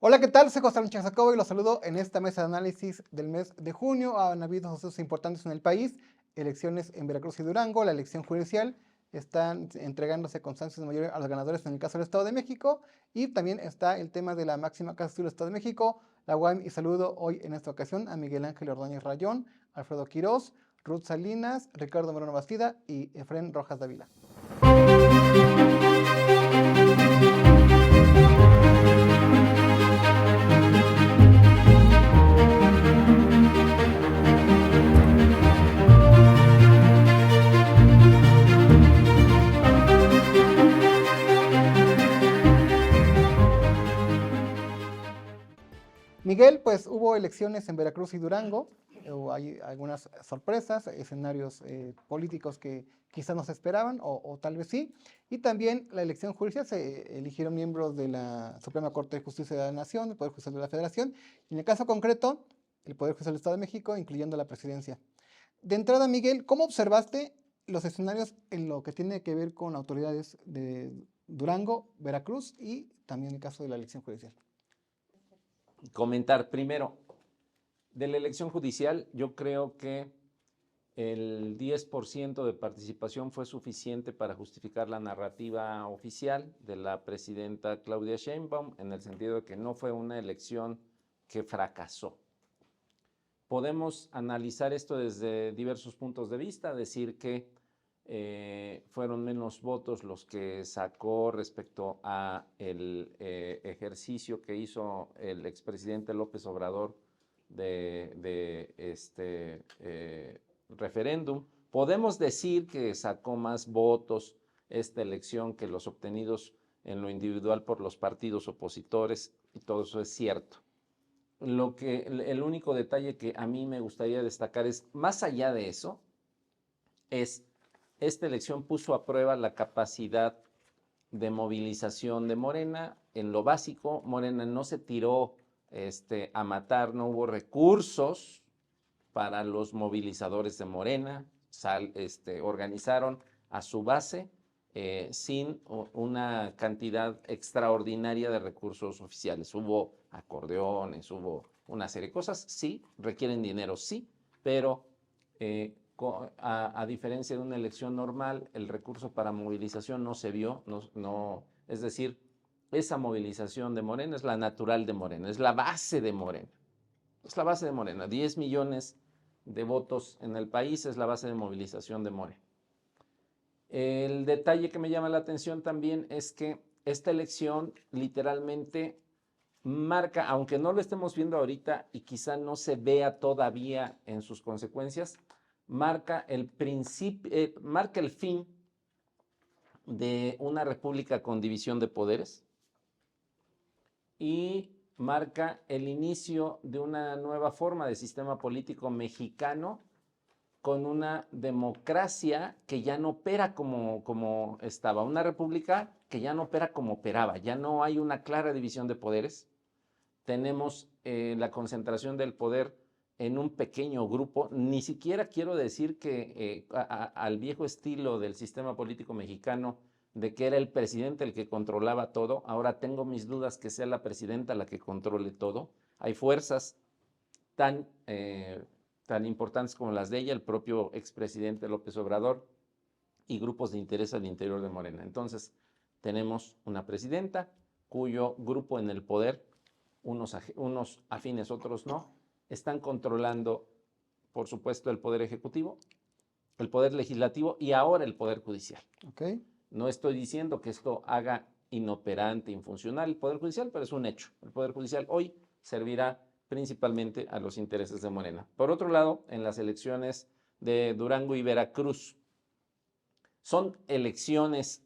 Hola, ¿qué tal? Soy José Sánchez Jacobo y los saludo en esta mesa de análisis del mes de junio. Han habido sucesos importantes en el país, elecciones en Veracruz y Durango, la elección judicial, están entregándose constancias mayores a los ganadores en el caso del Estado de México y también está el tema de la máxima casa civil del Estado de México, la UAM, y saludo hoy en esta ocasión a Miguel Ángel Ordóñez Rayón, Alfredo Quirós, Ruth Salinas, Ricardo Moreno Bastida y Efrén Rojas Dávila. Miguel, pues hubo elecciones en Veracruz y Durango, hay algunas sorpresas, escenarios políticos que quizás no se esperaban o tal vez sí, y también la elección judicial se eligieron miembros de la Suprema Corte de Justicia de la Nación, el Poder Judicial de la Federación, y en el caso concreto, el Poder Judicial del Estado de México, incluyendo la presidencia. De entrada, Miguel, ¿cómo observaste los escenarios en lo que tiene que ver con autoridades de Durango, Veracruz y también el caso de la elección judicial? Comentar primero, de la elección judicial, yo creo que el 10% de participación fue suficiente para justificar la narrativa oficial de la presidenta Claudia Sheinbaum, en el sentido de que no fue una elección que fracasó. Podemos analizar esto desde diversos puntos de vista, decir que fueron menos votos los que sacó respecto a el ejercicio que hizo el expresidente López Obrador de referéndum. Podemos decir que sacó más votos esta elección que los obtenidos en lo individual por los partidos opositores, y todo eso es cierto. El único detalle que a mí me gustaría destacar es, más allá de eso, esta elección puso a prueba la capacidad de movilización de Morena. En lo básico, Morena no se tiró a matar, no hubo recursos para los movilizadores de Morena, organizaron a su base sin una cantidad extraordinaria de recursos oficiales. Hubo acordeones, hubo una serie de cosas, sí, requieren dinero, sí, pero a diferencia de una elección normal, el recurso para movilización no se vio, es decir, esa movilización de Morena es la natural de Morena, es la base de Morena. Es la base de Morena, 10 millones de votos en el país es la base de movilización de Morena. El detalle que me llama la atención también es que esta elección literalmente marca, aunque no lo estemos viendo ahorita y quizá no se vea todavía en sus consecuencias, marca el fin de una república con división de poderes y marca el inicio de una nueva forma de sistema político mexicano con una democracia que ya no opera como estaba, una república que ya no opera como operaba, ya no hay una clara división de poderes. Tenemos la concentración del poder en un pequeño grupo. Ni siquiera quiero decir que al viejo estilo del sistema político mexicano, de que era el presidente el que controlaba todo, ahora tengo mis dudas que sea la presidenta la que controle todo. Hay fuerzas tan importantes como las de ella, el propio expresidente López Obrador, y grupos de interés al interior de Morena. Entonces, tenemos una presidenta cuyo grupo en el poder, unos afines, otros no, están controlando, por supuesto, el poder ejecutivo, el poder legislativo y ahora el poder judicial. Okay. No estoy diciendo que esto haga inoperante, infuncional el poder judicial, pero es un hecho. El poder judicial hoy servirá principalmente a los intereses de Morena. Por otro lado, en las elecciones de Durango y Veracruz, son elecciones,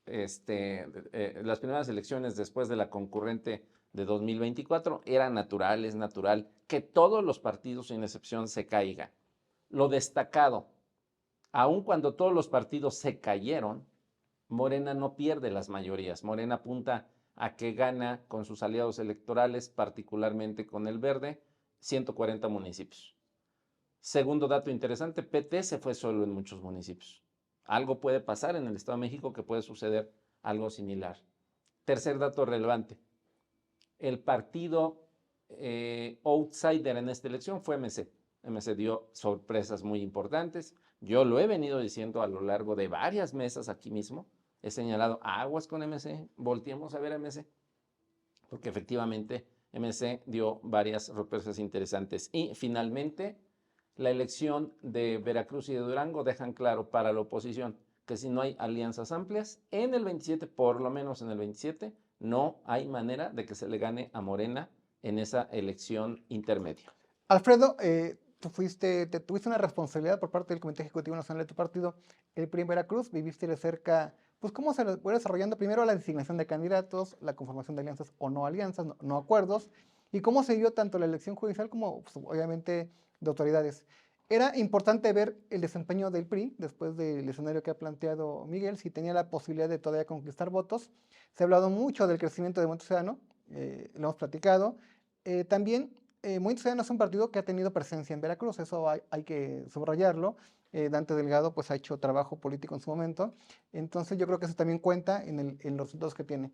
las primeras elecciones después de la concurrente de 2024, era natural, es natural que todos los partidos, sin excepción, se caigan. Lo destacado, aun cuando todos los partidos se cayeron, Morena no pierde las mayorías. Morena apunta a que gana con sus aliados electorales, particularmente con el Verde, 140 municipios. Segundo dato interesante, PT se fue solo en muchos municipios. Algo puede pasar en el Estado de México que puede suceder algo similar. Tercer dato relevante, El partido outsider en esta elección fue MC. MC dio sorpresas muy importantes. Yo lo he venido diciendo a lo largo de varias mesas aquí mismo. He señalado aguas con MC, volteemos a ver a MC, porque efectivamente MC dio varias sorpresas interesantes. Y finalmente, la elección de Veracruz y de Durango dejan claro para la oposición que si no hay alianzas amplias, en el 27, por lo menos en el 27, no hay manera de que se le gane a Morena en esa elección intermedia. Alfredo, tuviste una responsabilidad por parte del Comité Ejecutivo Nacional de tu partido, el PRI en Veracruz, viviste de cerca, pues cómo se fue desarrollando primero la designación de candidatos, la conformación de alianzas o no alianzas, no acuerdos, y cómo se dio tanto la elección judicial como, pues, obviamente, de autoridades. Era importante ver el desempeño del PRI después del escenario que ha planteado Miguel, si tenía la posibilidad de todavía conquistar votos. Se ha hablado mucho del crecimiento de Movimiento Ciudadano, lo hemos platicado. También Movimiento Ciudadano es un partido que ha tenido presencia en Veracruz, eso hay que subrayarlo. Dante Delgado pues ha hecho trabajo político en su momento, entonces yo creo que eso también cuenta en los resultados que tiene.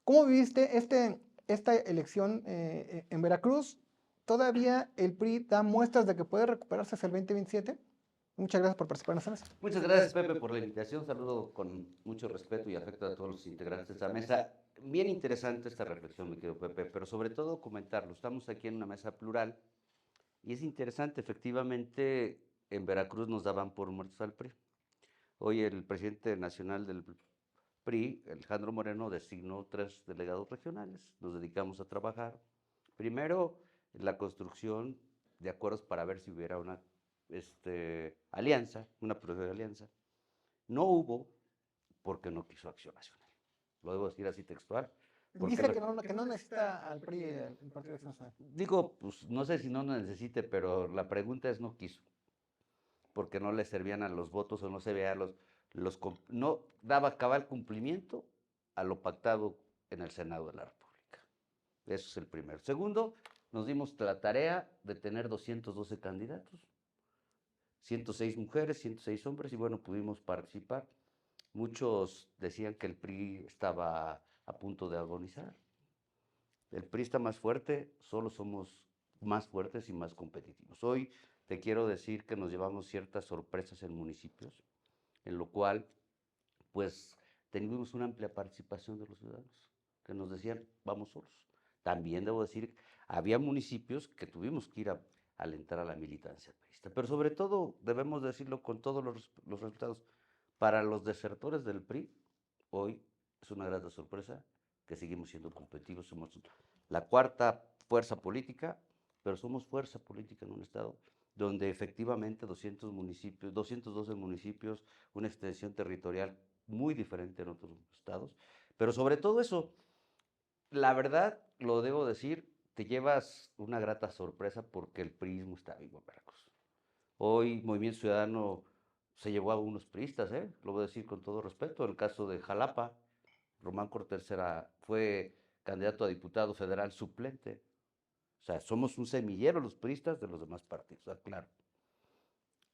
¿Cómo viviste esta elección en Veracruz? ¿Todavía el PRI da muestras de que puede recuperarse hacia el 2027? Muchas gracias por participar en esta mesa. Muchas gracias, Pepe, por la invitación. Saludo con mucho respeto y afecto a todos los integrantes de esta mesa. Bien interesante esta reflexión, mi querido Pepe, pero sobre todo comentarlo. Estamos aquí en una mesa plural y es interesante, efectivamente, en Veracruz nos daban por muertos al PRI. Hoy el presidente nacional del PRI, Alejandro Moreno, designó 3 delegados regionales. Nos dedicamos a trabajar, primero, en la construcción de acuerdos para ver si hubiera una alianza, una posible alianza. No hubo porque no quiso Acción Nacional. Lo debo decir así textual. Dice que no necesita al PRI el Partido de Acción Nacional. Digo, pues no sé si no necesite, pero la pregunta es no quiso. Porque no le servían a los votos o no se veía no daba cabal cumplimiento a lo pactado en el Senado de la República. Eso es el primero. Segundo, nos dimos la tarea de tener 212 candidatos. 106 mujeres, 106 hombres, y bueno, pudimos participar. Muchos decían que el PRI estaba a punto de agonizar. El PRI está más fuerte, solo somos más fuertes y más competitivos. Hoy te quiero decir que nos llevamos ciertas sorpresas en municipios, en lo cual, pues, tuvimos una amplia participación de los ciudadanos, que nos decían, vamos solos. También debo decir, había municipios que tuvimos que ir a alentar a la militancia priista. Pero sobre todo, debemos decirlo con todos los resultados, para los desertores del PRI, hoy es una grata sorpresa que seguimos siendo competitivos. Somos la 4ª fuerza política, pero somos fuerza política en un estado donde efectivamente 212 municipios, una extensión territorial muy diferente en otros estados. Pero sobre todo eso, la verdad, lo debo decir, te llevas una grata sorpresa porque el priismo está vivo en Veracruz. Hoy Movimiento Ciudadano se llevó a unos priistas, lo voy a decir con todo respeto. El caso de Jalapa, Román Cortés fue candidato a diputado federal suplente. O sea, somos un semillero los priistas de los demás partidos, claro.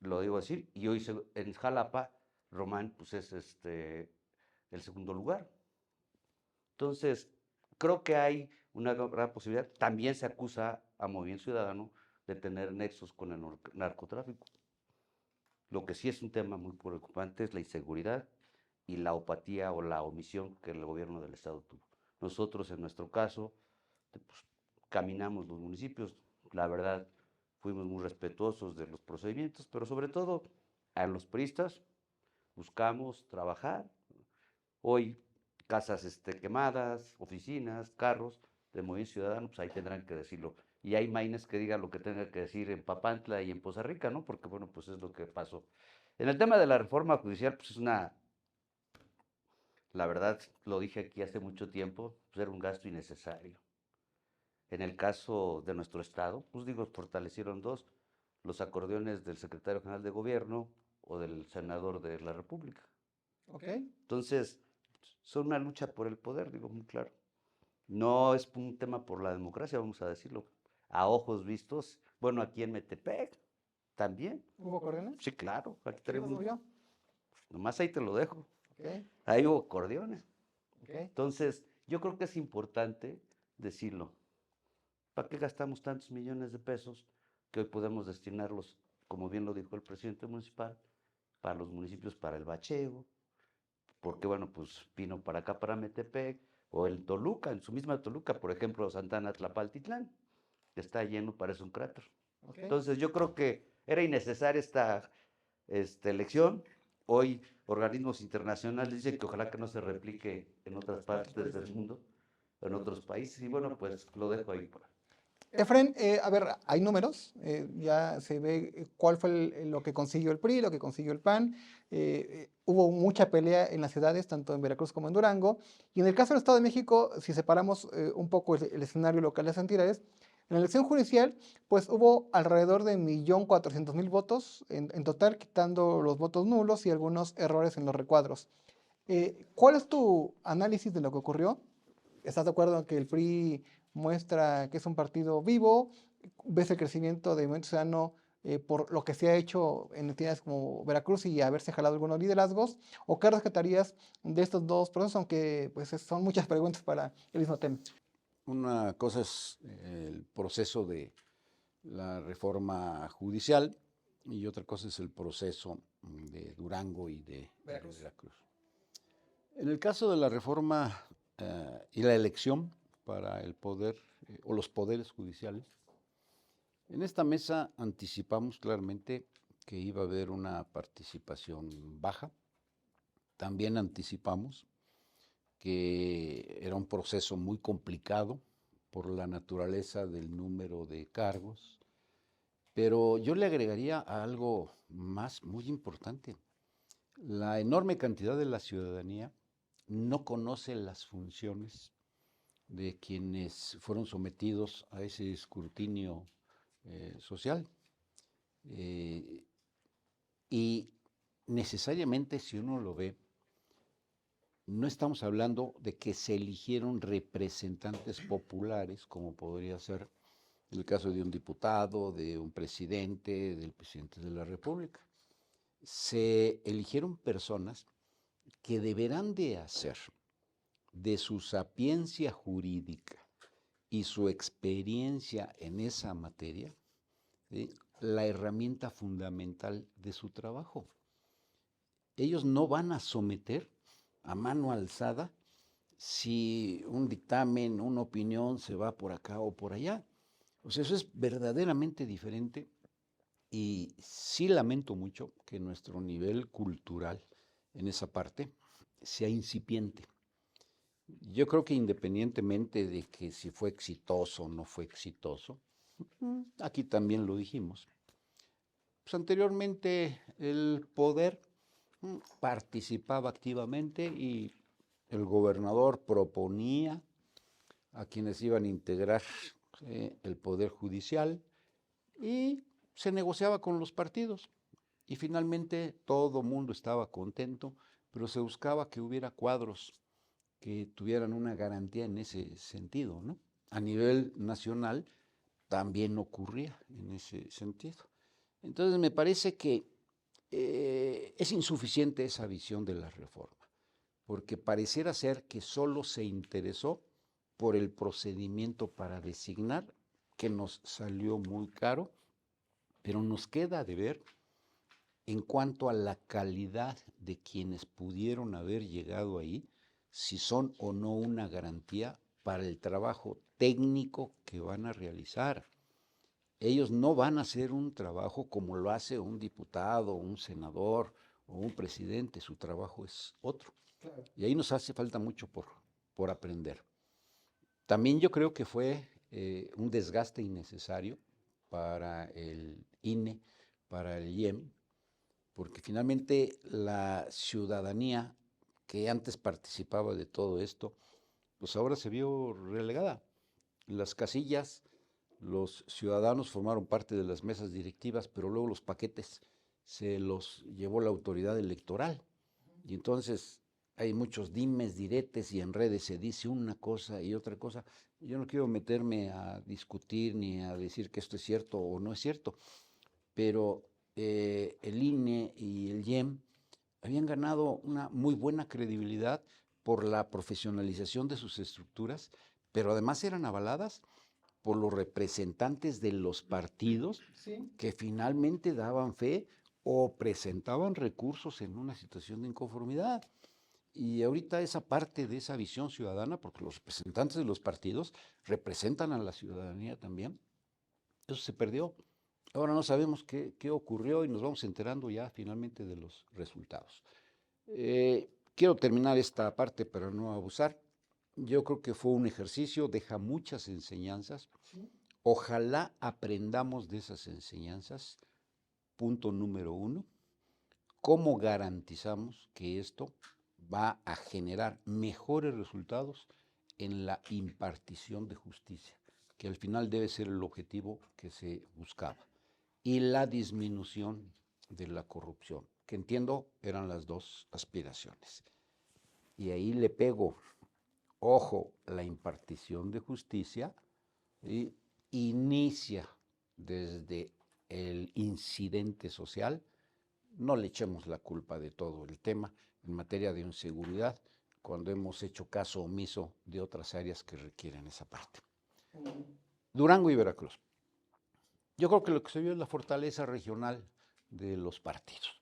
Lo digo decir, y hoy en Jalapa, Román pues es el segundo lugar. Entonces, creo que hay una gran posibilidad. También se acusa a Movimiento Ciudadano de tener nexos con el narcotráfico. Lo que sí es un tema muy preocupante es la inseguridad y la opatía o la omisión que el gobierno del estado tuvo. Nosotros, en nuestro caso, pues, caminamos los municipios, la verdad, fuimos muy respetuosos de los procedimientos, pero sobre todo a los priistas buscamos trabajar. Hoy, casas quemadas, oficinas, carros de Movimiento Ciudadano, pues ahí tendrán que decirlo. Y hay maines que digan lo que tenga que decir en Papantla y en Poza Rica, ¿no? Porque, bueno, pues es lo que pasó. En el tema de la reforma judicial, pues la verdad, lo dije aquí hace mucho tiempo, pues era un gasto innecesario. En el caso de nuestro estado, pues digo, fortalecieron 2, los acordeones del secretario general de gobierno o del senador de la República. Ok. Entonces, son una lucha por el poder, digo muy claro. No es un tema por la democracia, vamos a decirlo. A ojos vistos, bueno, aquí en Metepec también. ¿Hubo acordeones? Sí, claro, aquí ¿Quién los tenemos. movió? Nomás ahí te lo dejo. Ok, Ahí hubo acordeones. ok. Entonces, yo creo que es importante decirlo. ¿Para qué gastamos tantos millones de pesos que hoy podemos destinarlos, como bien lo dijo el presidente municipal, para los municipios, para el bacheo? Porque bueno, pues vino para acá, para Metepec, o el Toluca, en su misma Toluca, por ejemplo, Santana Tlapaltitlán, que está lleno, parece un cráter. Ok. Entonces yo creo que era innecesaria esta elección. Hoy organismos internacionales dicen que ojalá que no se replique en otras partes del mundo, en otros países, y bueno, pues lo dejo ahí. Efren, a ver, hay números, ya se ve cuál fue lo que consiguió el PRI, lo que consiguió el PAN. Hubo mucha pelea en las ciudades, tanto en Veracruz como en Durango. Y en el caso del Estado de México, si separamos un poco el escenario local de las entidades, en la elección judicial, pues hubo alrededor de 1.400.000 votos en total, quitando los votos nulos y algunos errores en los recuadros. ¿Cuál es tu análisis de lo que ocurrió? ¿Estás de acuerdo en que el PRI muestra que es un partido vivo? ¿Ves el crecimiento de Movimiento Ciudadano por lo que se ha hecho en entidades como Veracruz y haberse jalado algunos liderazgos? ¿O qué rescatarías de estos dos procesos? Aunque pues son muchas preguntas para el mismo tema. Una cosa es el proceso de la reforma judicial y otra cosa es el proceso de Durango y de Veracruz. En el caso de la reforma y la elección para el poder o los poderes judiciales, en esta mesa anticipamos claramente que iba a haber una participación baja. También anticipamos que era un proceso muy complicado por la naturaleza del número de cargos, pero yo le agregaría algo más muy importante. La enorme cantidad de la ciudadanía no conoce las funciones de quienes fueron sometidos a ese escrutinio social. Y necesariamente, si uno lo ve, no estamos hablando de que se eligieron representantes populares, como podría ser el caso de un diputado, de un presidente, del presidente de la República. Se eligieron personas que deberán de hacer de su sapiencia jurídica y su experiencia en esa materia, ¿sí?, la herramienta fundamental de su trabajo. Ellos no van a someter a mano alzada si un dictamen, una opinión se va por acá o por allá. O sea, eso es verdaderamente diferente y sí lamento mucho que nuestro nivel cultural en esa parte sea incipiente. Yo creo que independientemente de que si fue exitoso o no fue exitoso, aquí también lo dijimos, pues anteriormente el poder participaba activamente y el gobernador proponía a quienes iban a integrar el poder judicial y se negociaba con los partidos y finalmente todo mundo estaba contento, pero se buscaba que hubiera cuadros que tuvieran una garantía en ese sentido, ¿no? A nivel nacional también ocurría en ese sentido. Entonces me parece que es insuficiente esa visión de la reforma, porque pareciera ser que solo se interesó por el procedimiento para designar, que nos salió muy caro, pero nos queda de ver en cuanto a la calidad de quienes pudieron haber llegado ahí, si son o no una garantía para el trabajo técnico que van a realizar. Ellos no van a hacer un trabajo como lo hace un diputado, un senador o un presidente, su trabajo es otro. Claro. Y ahí nos hace falta mucho por aprender. También yo creo que fue un desgaste innecesario para el INE, para el IEM, porque finalmente la ciudadanía que antes participaba de todo esto, pues ahora se vio relegada. Las casillas, los ciudadanos formaron parte de las mesas directivas, pero luego los paquetes se los llevó la autoridad electoral. Y entonces hay muchos dimes, diretes y en redes se dice una cosa y otra cosa. Yo no quiero meterme a discutir ni a decir que esto es cierto o no es cierto, pero el INE y el IEM habían ganado una muy buena credibilidad por la profesionalización de sus estructuras, pero además eran avaladas por los representantes de los partidos Sí. que finalmente daban fe o presentaban recursos en una situación de inconformidad. Y ahorita esa parte de esa visión ciudadana, porque los representantes de los partidos representan a la ciudadanía también, eso se perdió. Ahora no sabemos qué ocurrió y nos vamos enterando ya finalmente de los resultados. Quiero terminar esta parte para no abusar. Yo creo que fue un ejercicio, deja muchas enseñanzas. Ojalá aprendamos de esas enseñanzas. Punto número 1. ¿Cómo garantizamos que esto va a generar mejores resultados en la impartición de justicia, que al final debe ser el objetivo que se buscaba? Y la disminución de la corrupción, que entiendo eran las dos aspiraciones. Y ahí le pego, ojo, la impartición de justicia inicia desde el incidente social. No le echemos la culpa de todo el tema en materia de inseguridad cuando hemos hecho caso omiso de otras áreas que requieren esa parte. Durango y Veracruz. Yo creo que lo que se vio es la fortaleza regional de los partidos.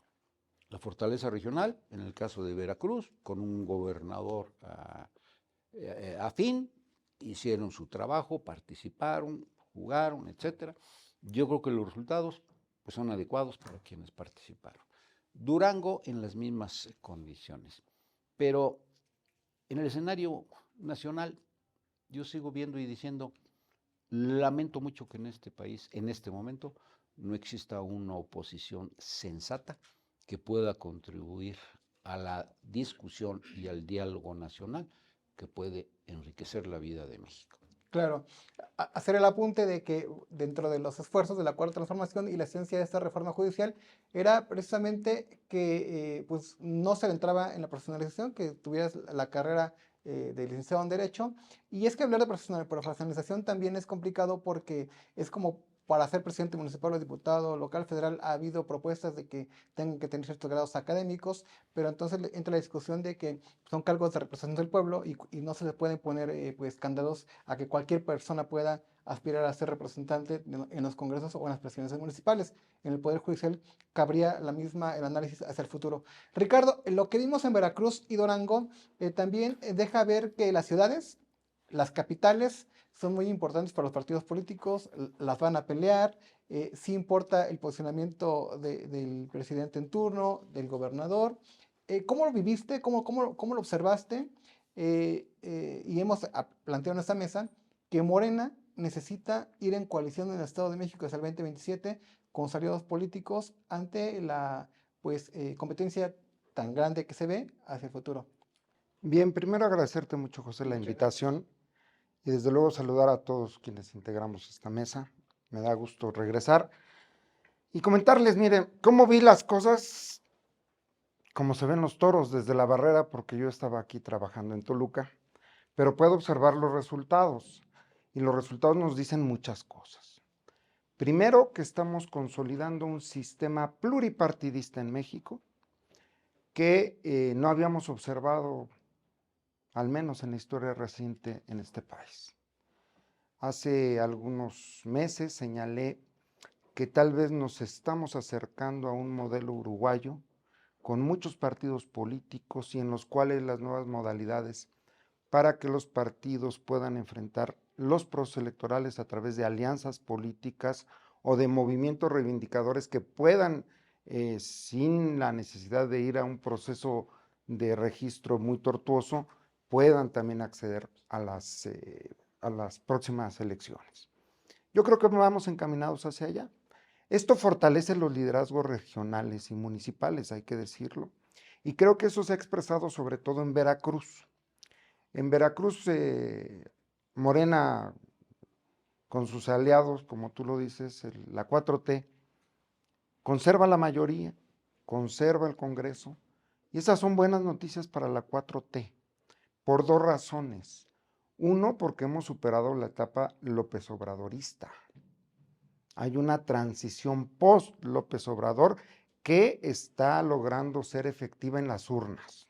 La fortaleza regional, en el caso de Veracruz, con un gobernador afín, hicieron su trabajo, participaron, jugaron, etc. Yo creo que los resultados pues, son adecuados para quienes participaron. Durango en las mismas condiciones. Pero en el escenario nacional, yo sigo viendo y diciendo, lamento mucho que en este país, en este momento, no exista una oposición sensata que pueda contribuir a la discusión y al diálogo nacional que puede enriquecer la vida de México. Claro, hacer el apunte de que dentro de los esfuerzos de la Cuarta Transformación y la esencia de esta reforma judicial era precisamente que pues no se entraba en la profesionalización, que tuvieras la carrera de licenciado en Derecho. Y es que hablar de profesionalización también es complicado porque es como para ser presidente municipal o diputado local, federal, ha habido propuestas de que tengan que tener ciertos grados académicos, pero entonces entra la discusión de que son cargos de representación del pueblo y no se les pueden poner pues candados a que cualquier persona pueda aspirar a ser representante en los congresos o en las presidencias municipales. En el Poder Judicial cabría la misma el análisis hacia el futuro. Ricardo, lo que vimos en Veracruz y Durango también deja ver que las ciudades, las capitales, son muy importantes para los partidos políticos, las van a pelear, sí importa el posicionamiento del presidente en turno, del gobernador. ¿Cómo lo viviste? ¿Cómo lo observaste? Y hemos planteado en esta mesa que Morena necesita ir en coalición en el Estado de México hasta el 2027 con sus aliados políticos ante la competencia tan grande que se ve hacia el futuro. Bien, primero agradecerte mucho, José, la invitación y desde luego saludar a todos quienes integramos esta mesa. Me da gusto regresar y comentarles, miren, cómo vi las cosas, como se ven los toros desde la barrera, porque yo estaba aquí trabajando en Toluca, pero puedo observar los resultados y los resultados nos dicen muchas cosas. Primero, que estamos consolidando un sistema pluripartidista en México que no habíamos observado al menos en la historia reciente en este país. Hace algunos meses señalé que tal vez nos estamos acercando a un modelo uruguayo con muchos partidos políticos y en los cuales las nuevas modalidades para que los partidos puedan enfrentar los procesos electorales a través de alianzas políticas o de movimientos reivindicadores que puedan, sin la necesidad de ir a un proceso de registro muy tortuoso, puedan también acceder a las próximas elecciones. Yo creo que vamos encaminados hacia allá. Esto fortalece los liderazgos regionales y municipales, hay que decirlo, y creo que eso se ha expresado sobre todo en Veracruz. En Veracruz, Morena, con sus aliados, como tú lo dices, la 4T, conserva la mayoría, conserva el Congreso, y esas son buenas noticias para la 4T. Por dos razones. Uno, porque hemos superado la etapa López Obradorista. Hay una transición post-López Obrador que está logrando ser efectiva en las urnas.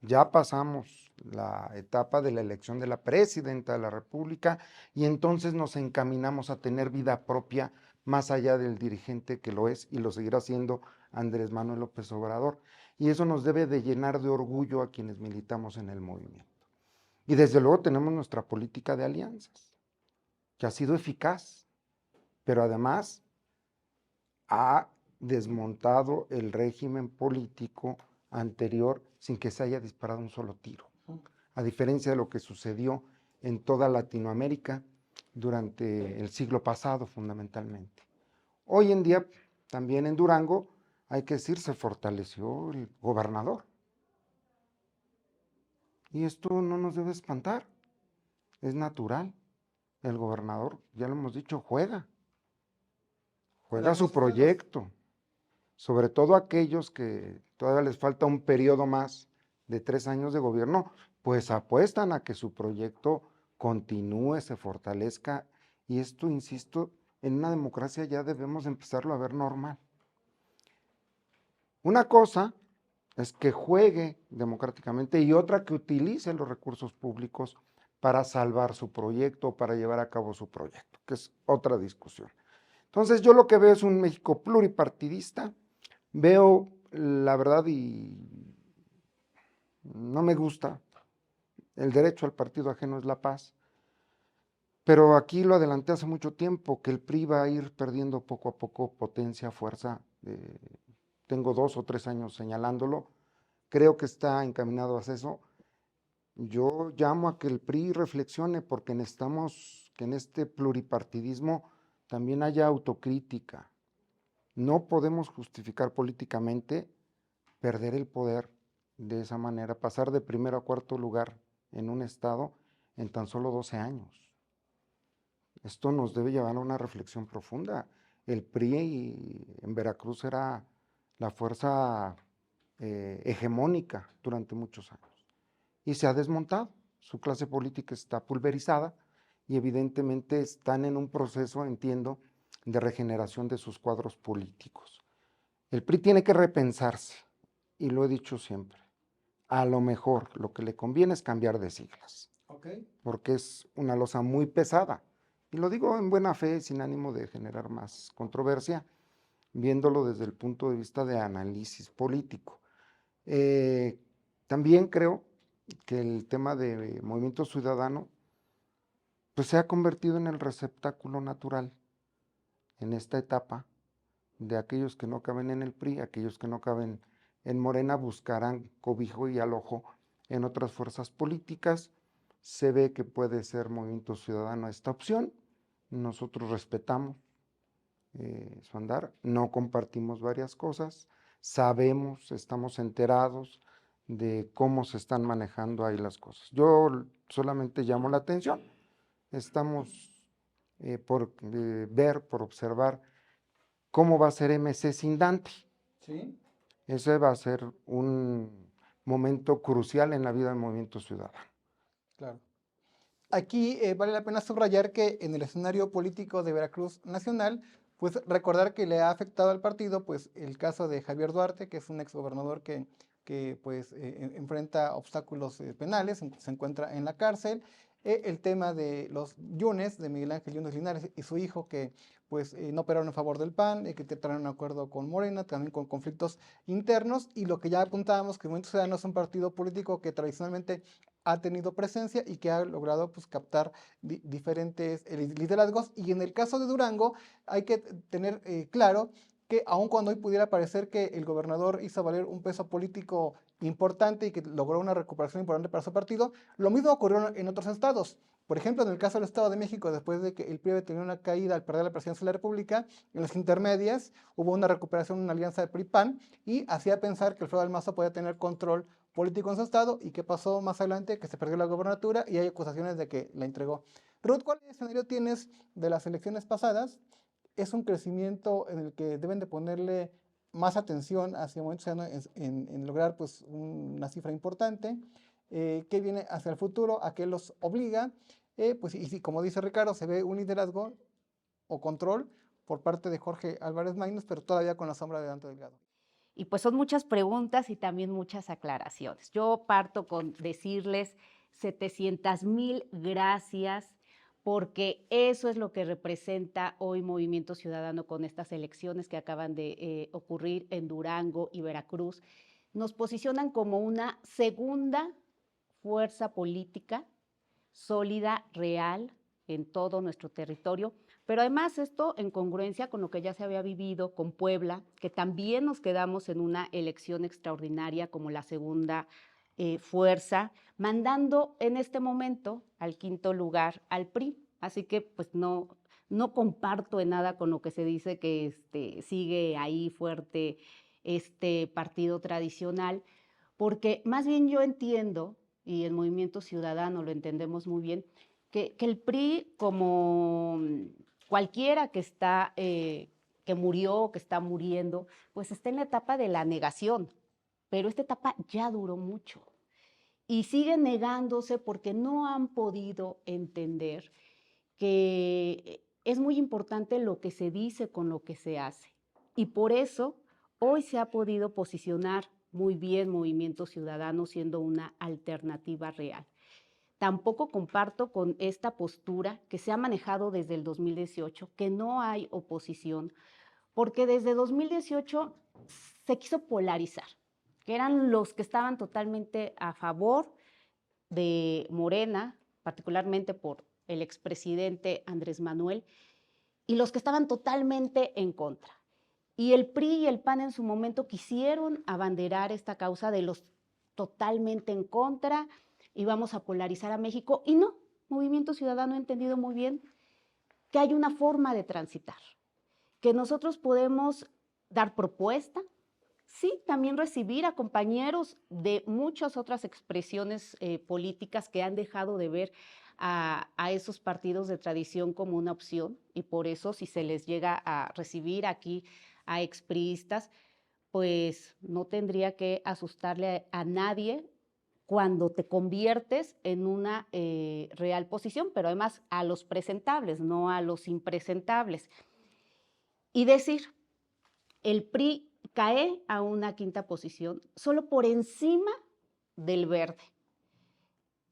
Ya pasamos la etapa de la elección de la presidenta de la República y entonces nos encaminamos a tener vida propia más allá del dirigente que lo es y lo seguirá siendo Andrés Manuel López Obrador. Y eso nos debe de llenar de orgullo a quienes militamos en el movimiento. Y desde luego tenemos nuestra política de alianzas, que ha sido eficaz, pero además ha desmontado el régimen político anterior sin que se haya disparado un solo tiro, a diferencia de lo que sucedió en toda Latinoamérica durante el siglo pasado fundamentalmente. Hoy en día, también en Durango, hay que decir, se fortaleció el gobernador. Y esto no nos debe espantar, es natural. El gobernador, ya lo hemos dicho, juega su proyecto, sobre todo aquellos que todavía les falta un periodo más de 3 años de gobierno, pues apuestan a que su proyecto continúe, se fortalezca, y esto, insisto, en una democracia ya debemos empezarlo a ver normal. Una cosa es que juegue democráticamente y otra que utilice los recursos públicos para salvar su proyecto, para llevar a cabo su proyecto, que es otra discusión. Entonces yo lo que veo es un México pluripartidista, veo la verdad y no me gusta, el derecho al partido ajeno es la paz, pero aquí lo adelanté hace mucho tiempo, que el PRI va a ir perdiendo poco a poco potencia, fuerza, tengo 2 o 3 años señalándolo, creo que está encaminado hacia eso. Yo llamo a que el PRI reflexione porque necesitamos que en este pluripartidismo también haya autocrítica. No podemos justificar políticamente perder el poder de esa manera, pasar de primero a cuarto lugar en un estado en tan solo 12 años. Esto nos debe llevar a una reflexión profunda. El PRI en Veracruz era la fuerza hegemónica durante muchos años y se ha desmontado. Su clase política está pulverizada y evidentemente están en un proceso, entiendo, de regeneración de sus cuadros políticos. El PRI tiene que repensarse, y lo he dicho siempre, a lo mejor lo que le conviene es cambiar de siglas, porque es una losa muy pesada, y lo digo en buena fe, sin ánimo de generar más controversia, viéndolo desde el punto de vista de análisis político. También creo que el tema de Movimiento Ciudadano pues se ha convertido en el receptáculo natural en esta etapa de aquellos que no caben en el PRI, aquellos que no caben en Morena buscarán cobijo y alojo en otras fuerzas políticas. Se ve que puede ser Movimiento Ciudadano esta opción, nosotros respetamos su andar, no compartimos varias cosas, sabemos, estamos enterados de cómo se están manejando ahí las cosas. Yo solamente llamo la atención, estamos por ver, por observar cómo va a ser MC sin Dante. Sí. Ese va a ser un momento crucial en la vida del Movimiento Ciudadano. Claro. Aquí vale la pena subrayar que en el escenario político de Veracruz Nacional, pues recordar que le ha afectado al partido, pues el caso de Javier Duarte, que es un exgobernador que pues enfrenta obstáculos penales, se encuentra en la cárcel, el tema de los Yunes, de Miguel Ángel Yunes Linares y su hijo, que pues no operaron en favor del PAN, que traen un acuerdo con Morena, también con conflictos internos, y lo que ya apuntábamos, que el Movimiento Ciudadano es un partido político que tradicionalmente ha tenido presencia y que ha logrado pues, captar diferentes liderazgos. Y en el caso de Durango hay que tener claro que aun cuando hoy pudiera parecer que el gobernador hizo valer un peso político importante y que logró una recuperación importante para su partido, lo mismo ocurrió en otros estados. Por ejemplo, en el caso del Estado de México, después de que el PRI tenía una caída al perder la presidencia de la República, en las intermedias hubo una recuperación, una alianza de PRI-PAN, y hacía pensar que Alfredo del Mazo podía tener control político en su estado. ¿Y qué pasó más adelante? Que se perdió la gobernatura y hay acusaciones de que la entregó. Ruth, ¿cuál escenario tienes de las elecciones pasadas? Es un crecimiento en el que deben de ponerle más atención hacia el Movimiento Ciudadano en lograr pues, una cifra importante. ¿Qué viene hacia el futuro? ¿A qué los obliga? Pues, y si, como dice Ricardo, se ve un liderazgo o control por parte de Jorge Álvarez Maínez, pero todavía con la sombra de Dante Delgado. Y pues son muchas preguntas y también muchas aclaraciones. Yo parto con decirles 700,000 gracias, porque eso es lo que representa hoy Movimiento Ciudadano con estas elecciones que acaban de ocurrir en Durango y Veracruz. Nos posicionan como una segunda fuerza política sólida, real, en todo nuestro territorio, pero además esto en congruencia con lo que ya se había vivido con Puebla, que también nos quedamos en una elección extraordinaria como la segunda fuerza, mandando en este momento al quinto lugar al PRI. Así que pues no comparto en nada con lo que se dice que sigue ahí fuerte este partido tradicional, porque más bien yo entiendo, y el Movimiento Ciudadano lo entendemos muy bien, que el PRI, como cualquiera que que murió, que está muriendo, pues está en la etapa de la negación, pero esta etapa ya duró mucho y siguen negándose porque no han podido entender que es muy importante lo que se dice con lo que se hace. Y por eso hoy se ha podido posicionar muy bien Movimiento Ciudadano siendo una alternativa real. Tampoco comparto con esta postura que se ha manejado desde el 2018, que no hay oposición, porque desde 2018 se quiso polarizar, que eran los que estaban totalmente a favor de Morena, particularmente por el expresidente Andrés Manuel, y los que estaban totalmente en contra. Y el PRI y el PAN en su momento quisieron abanderar esta causa de los totalmente en contra y vamos a polarizar a México. Y no, Movimiento Ciudadano ha entendido muy bien que hay una forma de transitar, que nosotros podemos dar propuesta, sí, también recibir a compañeros de muchas otras expresiones políticas que han dejado de ver a esos partidos de tradición como una opción, y por eso si se les llega a recibir aquí a expriistas, pues no tendría que asustarle a nadie cuando te conviertes en una real posición, pero además a los presentables, no a los impresentables. Y decir, el PRI cae a una quinta posición solo por encima del Verde.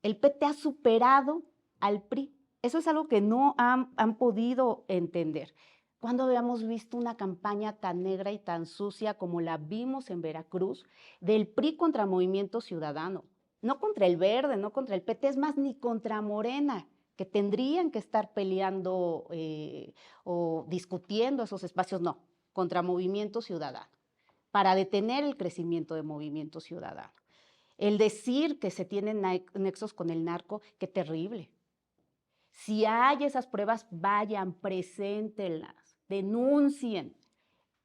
El PT ha superado al PRI. Eso es algo que no han podido entender. ¿Cuándo habíamos visto una campaña tan negra y tan sucia como la vimos en Veracruz del PRI contra Movimiento Ciudadano? No contra el Verde, no contra el PT, es más, ni contra Morena, que tendrían que estar peleando o discutiendo esos espacios, no, contra Movimiento Ciudadano, para detener el crecimiento de Movimiento Ciudadano. El decir que se tienen nexos con el narco, qué terrible. Si hay esas pruebas, vayan, preséntenlas, denuncien.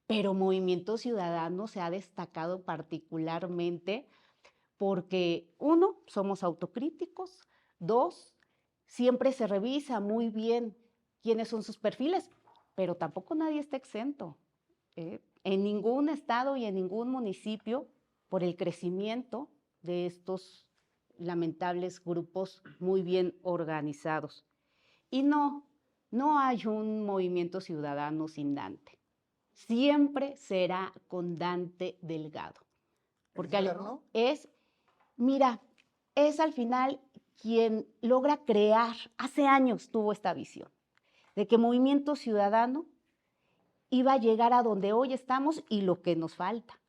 Pero Movimiento Ciudadano se ha destacado particularmente porque, uno, somos autocríticos, dos, siempre se revisa muy bien quiénes son sus perfiles, pero tampoco nadie está exento. En ningún estado y en ningún municipio por el crecimiento de estos lamentables grupos muy bien organizados. Y no hay un Movimiento Ciudadano sin Dante. Siempre será con Dante Delgado. Porque es al final quien logra crear, hace años tuvo esta visión, de que Movimiento Ciudadano iba a llegar a donde hoy estamos y lo que nos falta.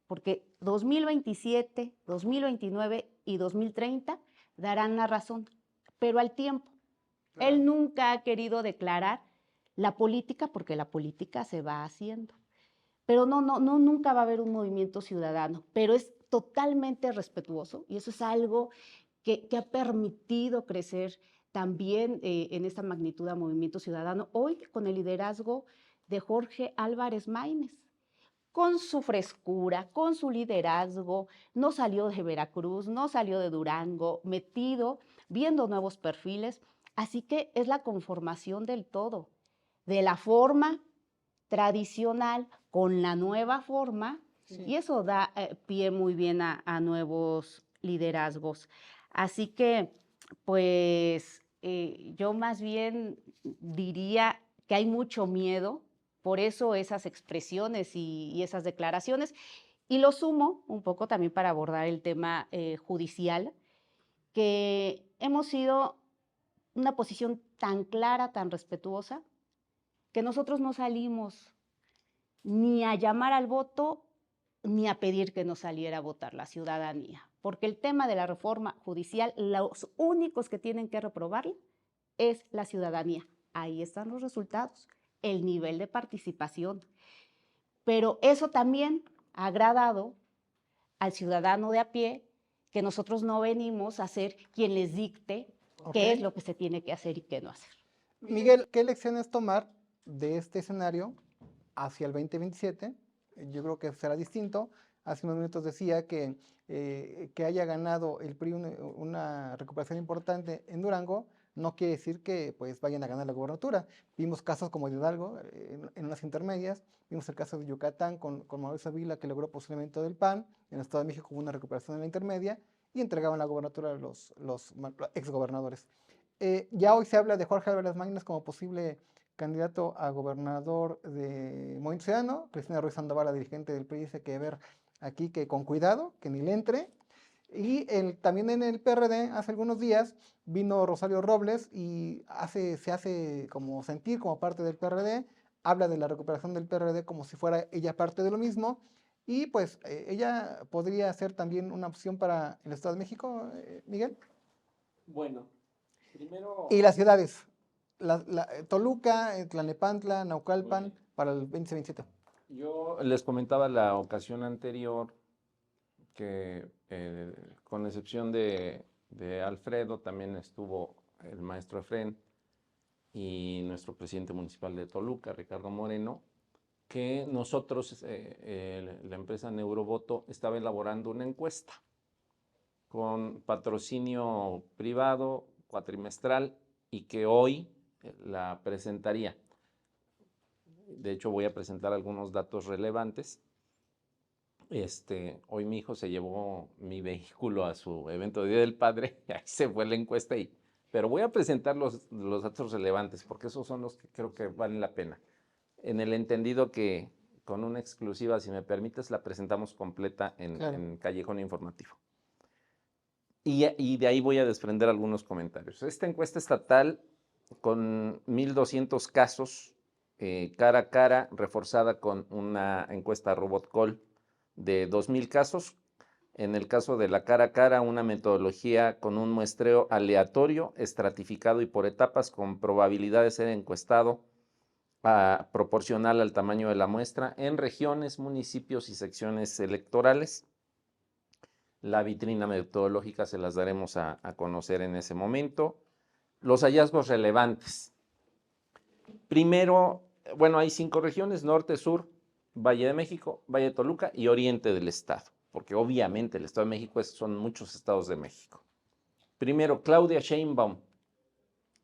Porque 2027, 2029 y 2030 darán la razón, pero al tiempo. Claro. Él nunca ha querido declarar la política porque la política se va haciendo. Pero nunca va a haber un Movimiento Ciudadano, pero es totalmente respetuoso y eso es algo que ha permitido crecer también en esta magnitud a Movimiento Ciudadano, hoy con el liderazgo de Jorge Álvarez Maínez, con su frescura, con su liderazgo, no salió de Veracruz, no salió de Durango, metido, viendo nuevos perfiles, así que es la conformación del todo, de la forma tradicional con la nueva forma, sí. Y eso da pie muy bien a nuevos liderazgos. Así que, pues, yo más bien diría que hay mucho miedo, por eso esas expresiones y esas declaraciones, Y lo sumo un poco también para abordar el tema judicial, que hemos sido una posición tan clara, tan respetuosa, que nosotros no salimos ni a llamar al voto ni a pedir que nos saliera a votar la ciudadanía. Porque el tema de la reforma judicial, los únicos que tienen que reprobarla es la ciudadanía. Ahí están los resultados, el nivel de participación. Pero eso también ha agradado al ciudadano de a pie, que nosotros no venimos a ser quien les dicte qué es lo que se tiene que hacer y qué no hacer. Miguel, ¿qué lecciones tomar de este escenario hacia el 2027? Yo creo que será distinto. Hace unos minutos decía que haya ganado el PRI una recuperación importante en Durango no quiere decir que pues vayan a ganar la gobernatura. Vimos casos como de Hidalgo en unas intermedias, vimos el caso de Yucatán con Mauricio Vila que logró posicionamiento del PAN, en el Estado de México hubo una recuperación en la intermedia y entregaban la gobernatura a los exgobernadores. Ya hoy se habla de Jorge Álvarez Maínez como posible candidato a gobernador de Movimiento Ciudadano. Cristina Ruiz Sandoval, la dirigente del PRI, dice que ver aquí que con cuidado, que ni le entre. Y también en el PRD, hace algunos días, vino Rosario Robles y se hace como sentir como parte del PRD, habla de la recuperación del PRD como si fuera ella parte de lo mismo, y pues ella podría ser también una opción para el Estado de México, Miguel. Bueno, primero... Y las ciudades, Toluca, Tlalnepantla, Naucalpan, para el 2027. Yo les comentaba la ocasión anterior que con excepción de Alfredo, también estuvo el maestro Efrén y nuestro presidente municipal de Toluca, Ricardo Moreno, que nosotros, la empresa Neurovoto, estaba elaborando una encuesta con patrocinio privado cuatrimestral y que hoy la presentaría. De hecho, voy a presentar algunos datos relevantes. Hoy mi hijo se llevó mi vehículo a su evento de Día del Padre, ahí se fue la encuesta, pero voy a presentar los datos relevantes porque esos son los que creo que valen la pena. En el entendido que con una exclusiva, si me permites, la presentamos completa en Callejón Informativo. Y de ahí voy a desprender algunos comentarios. Esta encuesta estatal con 1,200 casos, cara a cara, reforzada con una encuesta Robot Call de 2,000 casos. En el caso de la cara a cara, una metodología con un muestreo aleatorio, estratificado y por etapas, con probabilidad de ser encuestado proporcional al tamaño de la muestra en regiones, municipios y secciones electorales. La vitrina metodológica se las daremos a conocer en ese momento. Los hallazgos relevantes. Primero, bueno, hay 5 regiones: norte, sur, Valle de México, Valle de Toluca y oriente del estado, porque obviamente el Estado de México son muchos estados de México. Primero, Claudia Sheinbaum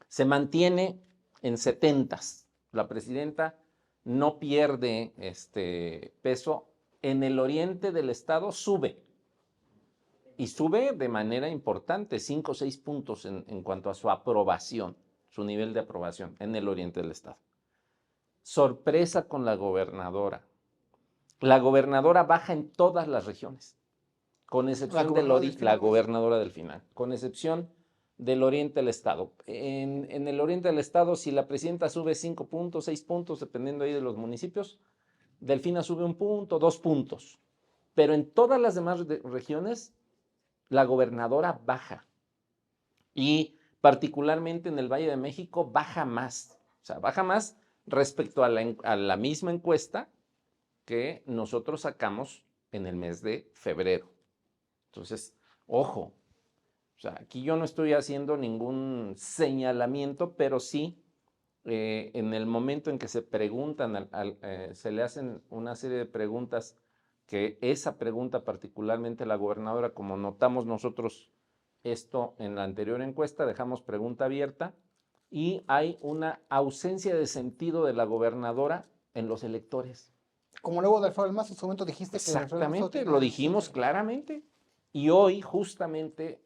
se mantiene en 70s. La presidenta no pierde peso. En el oriente del estado sube, y sube de manera importante, 5 o 6 puntos en cuanto a su aprobación, su nivel de aprobación en el oriente del estado. Sorpresa con la gobernadora. La gobernadora baja en todas las regiones, con excepción la gobernadora del final, con excepción del oriente del estado. En el oriente del estado, si la presidenta sube 5 puntos, 6 puntos, dependiendo ahí de los municipios, Delfina sube 1 punto, 2 puntos. Pero en todas las demás regiones, la gobernadora baja. Y particularmente en el Valle de México baja más. O sea, baja más respecto a la misma encuesta que nosotros sacamos en el mes de febrero. Entonces, ojo, o sea, aquí yo no estoy haciendo ningún señalamiento, pero sí, en el momento en que se preguntan, se le hacen una serie de preguntas, que esa pregunta particularmente la gobernadora, como notamos nosotros esto en la anterior encuesta, dejamos pregunta abierta y hay una ausencia de sentido de la gobernadora en los electores. Como luego de Alfredo del Mazo, en su momento dijiste que... Exactamente, lo dijimos claramente. Y hoy justamente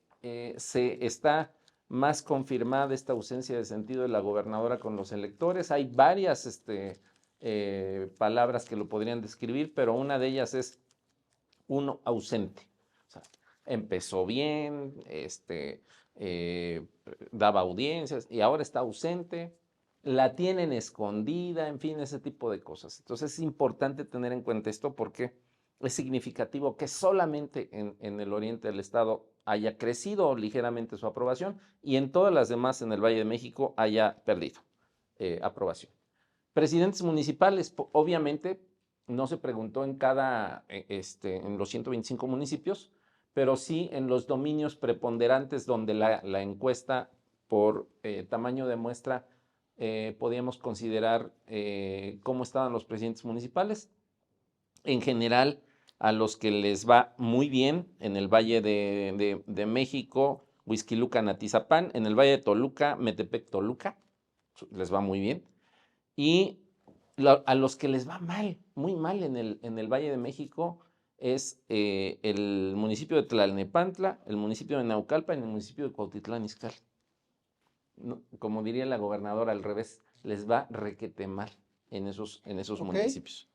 se está más confirmada esta ausencia de sentido de la gobernadora con los electores. Hay varias palabras que lo podrían describir, pero una de ellas es uno ausente. O sea, empezó bien, daba audiencias y ahora está ausente, la tienen escondida, en fin, ese tipo de cosas. Entonces es importante tener en cuenta esto porque es significativo que solamente en el oriente del estado haya crecido ligeramente su aprobación y en todas las demás en el Valle de México haya perdido aprobación. Presidentes municipales, obviamente, no se preguntó en en los 125 municipios, pero sí en los dominios preponderantes donde la encuesta por tamaño de muestra podíamos considerar cómo estaban los presidentes municipales. En general, a los que les va muy bien en el Valle de México, Huixquilucan, Atizapán, en el Valle de Toluca, Metepec, Toluca, les va muy bien. Y a los que les va mal, muy mal en el Valle de México, es el municipio de Tlalnepantla, el municipio de Naucalpan y el municipio de Cuautitlán Izcalli. No, como diría la gobernadora, al revés, les va requete mal en esos Ok. municipios.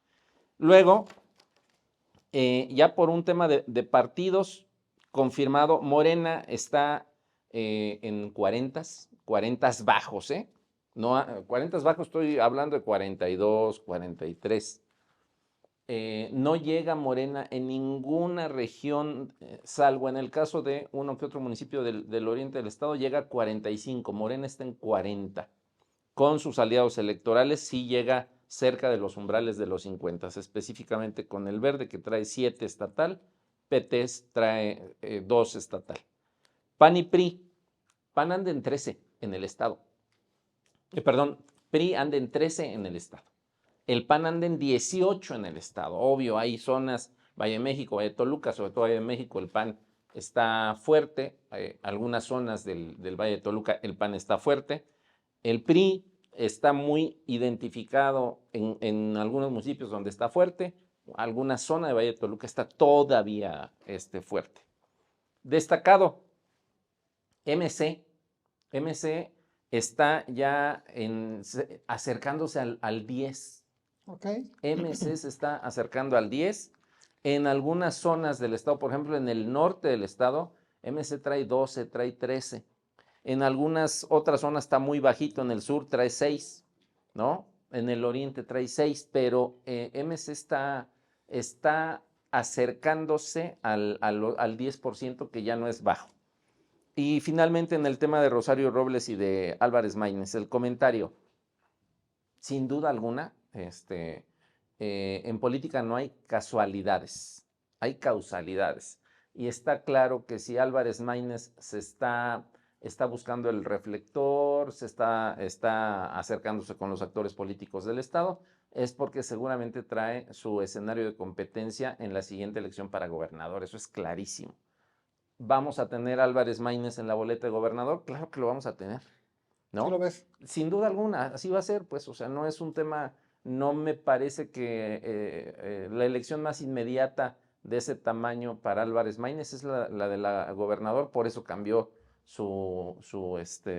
Luego, ya por un tema de partidos, confirmado, Morena está en 40 bajos, ¿eh? No, 40 bajos, estoy hablando de 42, 43. No llega Morena en ninguna región, salvo en el caso de uno que otro municipio del oriente del estado, llega a 45. Morena está en 40. Con sus aliados electorales sí llega cerca de los umbrales de los 50, específicamente con el Verde, que trae 7 estatal, PT trae 2 estatal. PAN y PRI, PAN anda en 13 en el estado. Perdón, PRI anda en 13 en el estado. El PAN anda en 18 en el estado. Obvio, hay zonas, Valle de México, Valle de Toluca, sobre todo Valle de México, el PAN está fuerte. Algunas zonas del Valle de Toluca, el PAN está fuerte. El PRI está muy identificado en algunos municipios donde está fuerte. Alguna zona de Valle de Toluca está todavía fuerte. Destacado, MC. MC está ya acercándose al 10. Ok. MC se está acercando al 10. En algunas zonas del estado, por ejemplo, en el norte del estado, MC trae 12, trae 13. En algunas otras zonas está muy bajito, en el sur trae 6, ¿no? En el oriente trae 6, pero MC está acercándose al 10%, que ya no es bajo. Y finalmente en el tema de Rosario Robles y de Álvarez Maínez, el comentario, sin duda alguna, en política no hay casualidades, hay causalidades. Y está claro que si Álvarez Maínez está buscando el reflector, está acercándose con los actores políticos del Estado, es porque seguramente trae su escenario de competencia en la siguiente elección para gobernador. Eso es clarísimo. ¿Vamos a tener a Álvarez Maínez en la boleta de gobernador? Claro que lo vamos a tener, ¿no? ¿Sí lo ves? Sin duda alguna, así va a ser, pues, o sea, no es un tema, no me parece que la elección más inmediata de ese tamaño para Álvarez Maínez es la de la gobernador, por eso cambió su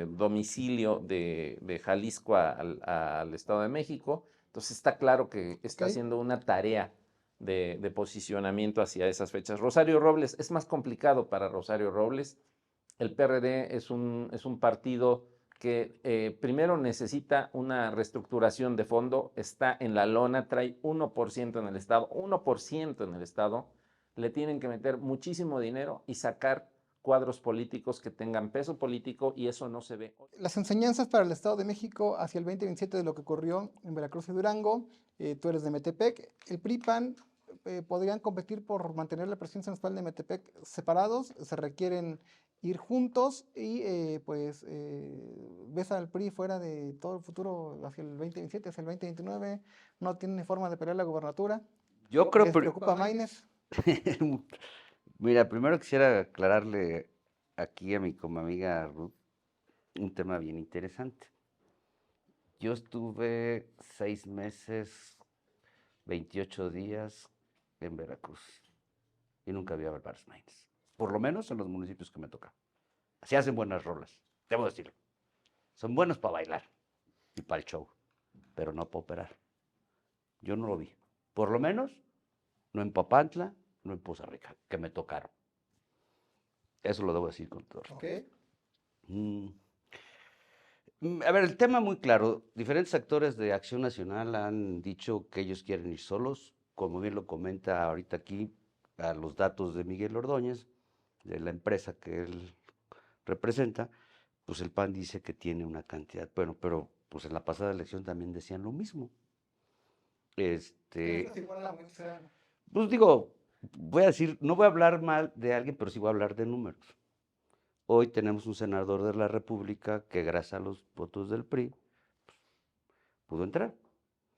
domicilio de Jalisco al Estado de México. Entonces está claro que está Ok. haciendo una tarea de posicionamiento hacia esas fechas. Rosario Robles, es más complicado para Rosario Robles. El PRD es un partido que primero necesita una reestructuración de fondo, está en la lona, trae 1% en el Estado, 1% en el Estado, le tienen que meter muchísimo dinero y sacar cuadros políticos que tengan peso político y eso no se ve. Las enseñanzas para el Estado de México hacia el 2027 de lo que ocurrió en Veracruz y Durango, tú eres de Metepec, el PRI-PAN podrían competir por mantener la presidencia municipal de Metepec separados, se requieren ir juntos y ves al PRI fuera de todo el futuro hacia el 2027, hacia el 2029, no tiene forma de pelear la gubernatura. Yo creo, ¿Les preocupa a Maínez? mira, primero quisiera aclararle aquí a mi amiga Ruth un tema bien interesante. Yo estuve 6 meses, 28 días en Veracruz y nunca vi a Álvarez Maínez, por lo menos en los municipios que me tocan. Así hacen buenas rolas, debo decirlo. Son buenos para bailar y para el show, pero no para operar. Yo no lo vi, por lo menos no en Papantla, no en Poza Rica, que me tocaron. Eso lo debo decir con todo respeto. Ok. Mm. A ver, el tema muy claro. Diferentes actores de Acción Nacional han dicho que ellos quieren ir solos, como bien lo comenta ahorita aquí a los datos de Miguel Ordóñez, de la empresa que él representa, pues el PAN dice que tiene una cantidad, bueno, pero pues en la pasada elección también decían lo mismo. Pues digo, voy a decir, no voy a hablar mal de alguien, pero sí voy a hablar de números. Hoy tenemos un senador de la República que gracias a los votos del PRI pudo entrar.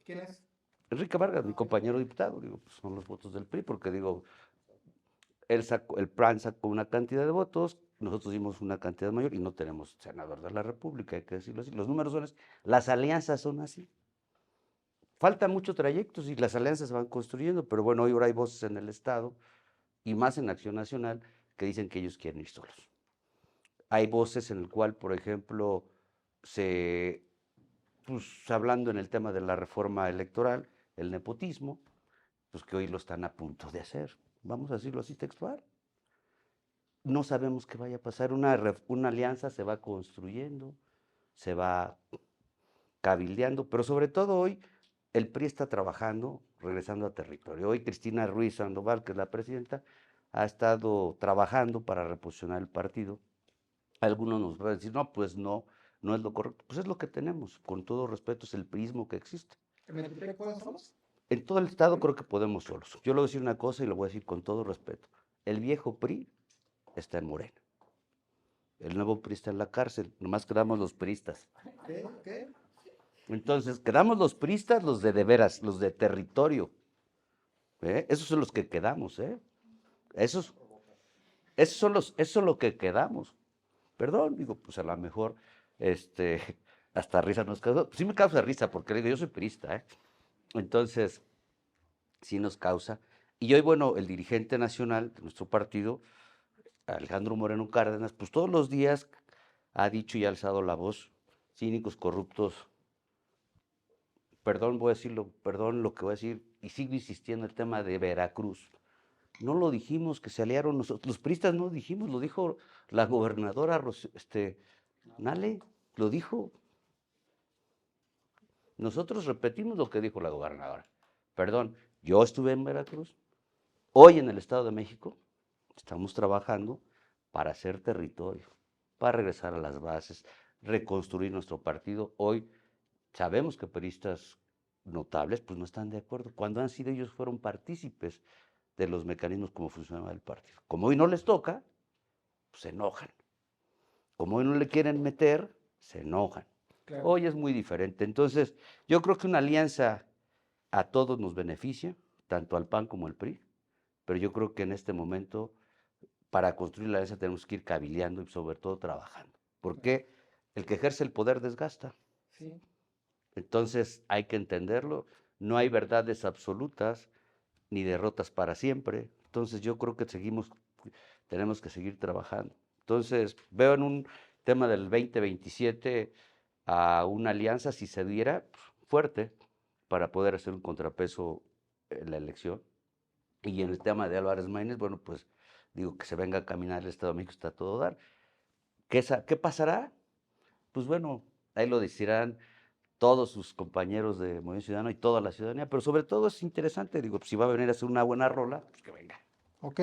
¿Quién es? Enrique Vargas, mi compañero diputado, digo, pues son los votos del PRI, porque digo, el PRAN sacó una cantidad de votos, nosotros dimos una cantidad mayor y no tenemos senador de la República, hay que decirlo así. Los números son así, las alianzas son así. Faltan muchos trayectos y las alianzas se van construyendo, pero bueno, hoy ahora hay voces en el Estado y más en Acción Nacional que dicen que ellos quieren ir solos. Hay voces en el cual, por ejemplo, pues hablando en el tema de la reforma electoral, el nepotismo, pues que hoy lo están a punto de hacer. Vamos a decirlo así textual. No sabemos qué vaya a pasar. Una alianza se va construyendo, se va cabildeando, pero sobre todo hoy el PRI está trabajando, regresando a territorio. Hoy Cristina Ruiz Sandoval, que es la presidenta, ha estado trabajando para reposicionar el partido. Algunos nos van a decir, no, pues no es lo correcto. Pues es lo que tenemos, con todo respeto, es el prismo que existe. En todo el estado creo que podemos solos. Yo le voy a decir una cosa y lo voy a decir con todo respeto. El viejo PRI está en Morena. El nuevo PRI está en la cárcel. Nomás quedamos los priistas. Entonces, quedamos los priistas, los de veras, los de territorio. Esos son los que quedamos, ¿eh? Esos son los que quedamos. Perdón, digo, pues a lo mejor, hasta risa nos causa. Sí me causa risa, porque digo, yo soy priista, ¿eh? Entonces, sí nos causa. Y hoy, bueno, el dirigente nacional de nuestro partido, Alejandro Moreno Cárdenas, pues todos los días ha dicho y ha alzado la voz, cínicos, corruptos. Perdón, voy a decirlo, perdón lo que voy a decir, y sigo insistiendo en el tema de Veracruz. No lo dijimos, que se aliaron nosotros, los priistas no dijimos, lo dijo la gobernadora Nale, lo dijo. Nosotros repetimos lo que dijo la gobernadora. Perdón, yo estuve en Veracruz, hoy en el Estado de México estamos trabajando para hacer territorio, para regresar a las bases, reconstruir nuestro partido. Hoy sabemos que periodistas notables pues no están de acuerdo, cuando han sido ellos fueron partícipes de los mecanismos como funcionaba el partido. Como hoy no les toca, pues se enojan. Como hoy no le quieren meter, se enojan. Claro. Hoy es muy diferente. Entonces, yo creo que una alianza a todos nos beneficia, tanto al PAN como al PRI, pero yo creo que en este momento, para construir la alianza tenemos que ir cabildeando y sobre todo trabajando. Porque el que ejerce el poder desgasta. Sí. Entonces, hay que entenderlo. No hay verdades absolutas ni derrotas para siempre. Entonces, yo creo que tenemos que seguir trabajando. Entonces, veo en un tema del 2027 a una alianza, si se diera, fuerte, para poder hacer un contrapeso en la elección. Y en el tema de Álvarez Maínez, bueno, pues digo que se venga a caminar el Estado de México, está a todo dar. ¿Qué pasará? Pues bueno, ahí lo decidirán todos sus compañeros de Movimiento Ciudadano y toda la ciudadanía, pero sobre todo es interesante, digo, pues si va a venir a hacer una buena rola, pues que venga. Ok.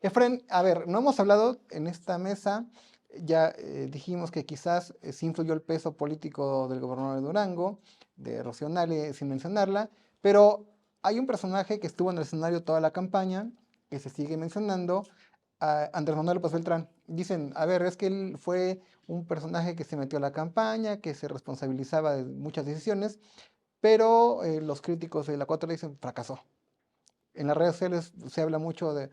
Efren, a ver, no hemos hablado en esta mesa, ya dijimos que quizás sí influyó el peso político del gobernador de Durango, de Rocío Nale, sin mencionarla, pero hay un personaje que estuvo en el escenario toda la campaña, que se sigue mencionando, Andrés Manuel López Beltrán. Dicen, a ver, es que él fue un personaje que se metió a la campaña, que se responsabilizaba de muchas decisiones, pero los críticos de la 4 dicen, fracasó. En las redes sociales se habla mucho de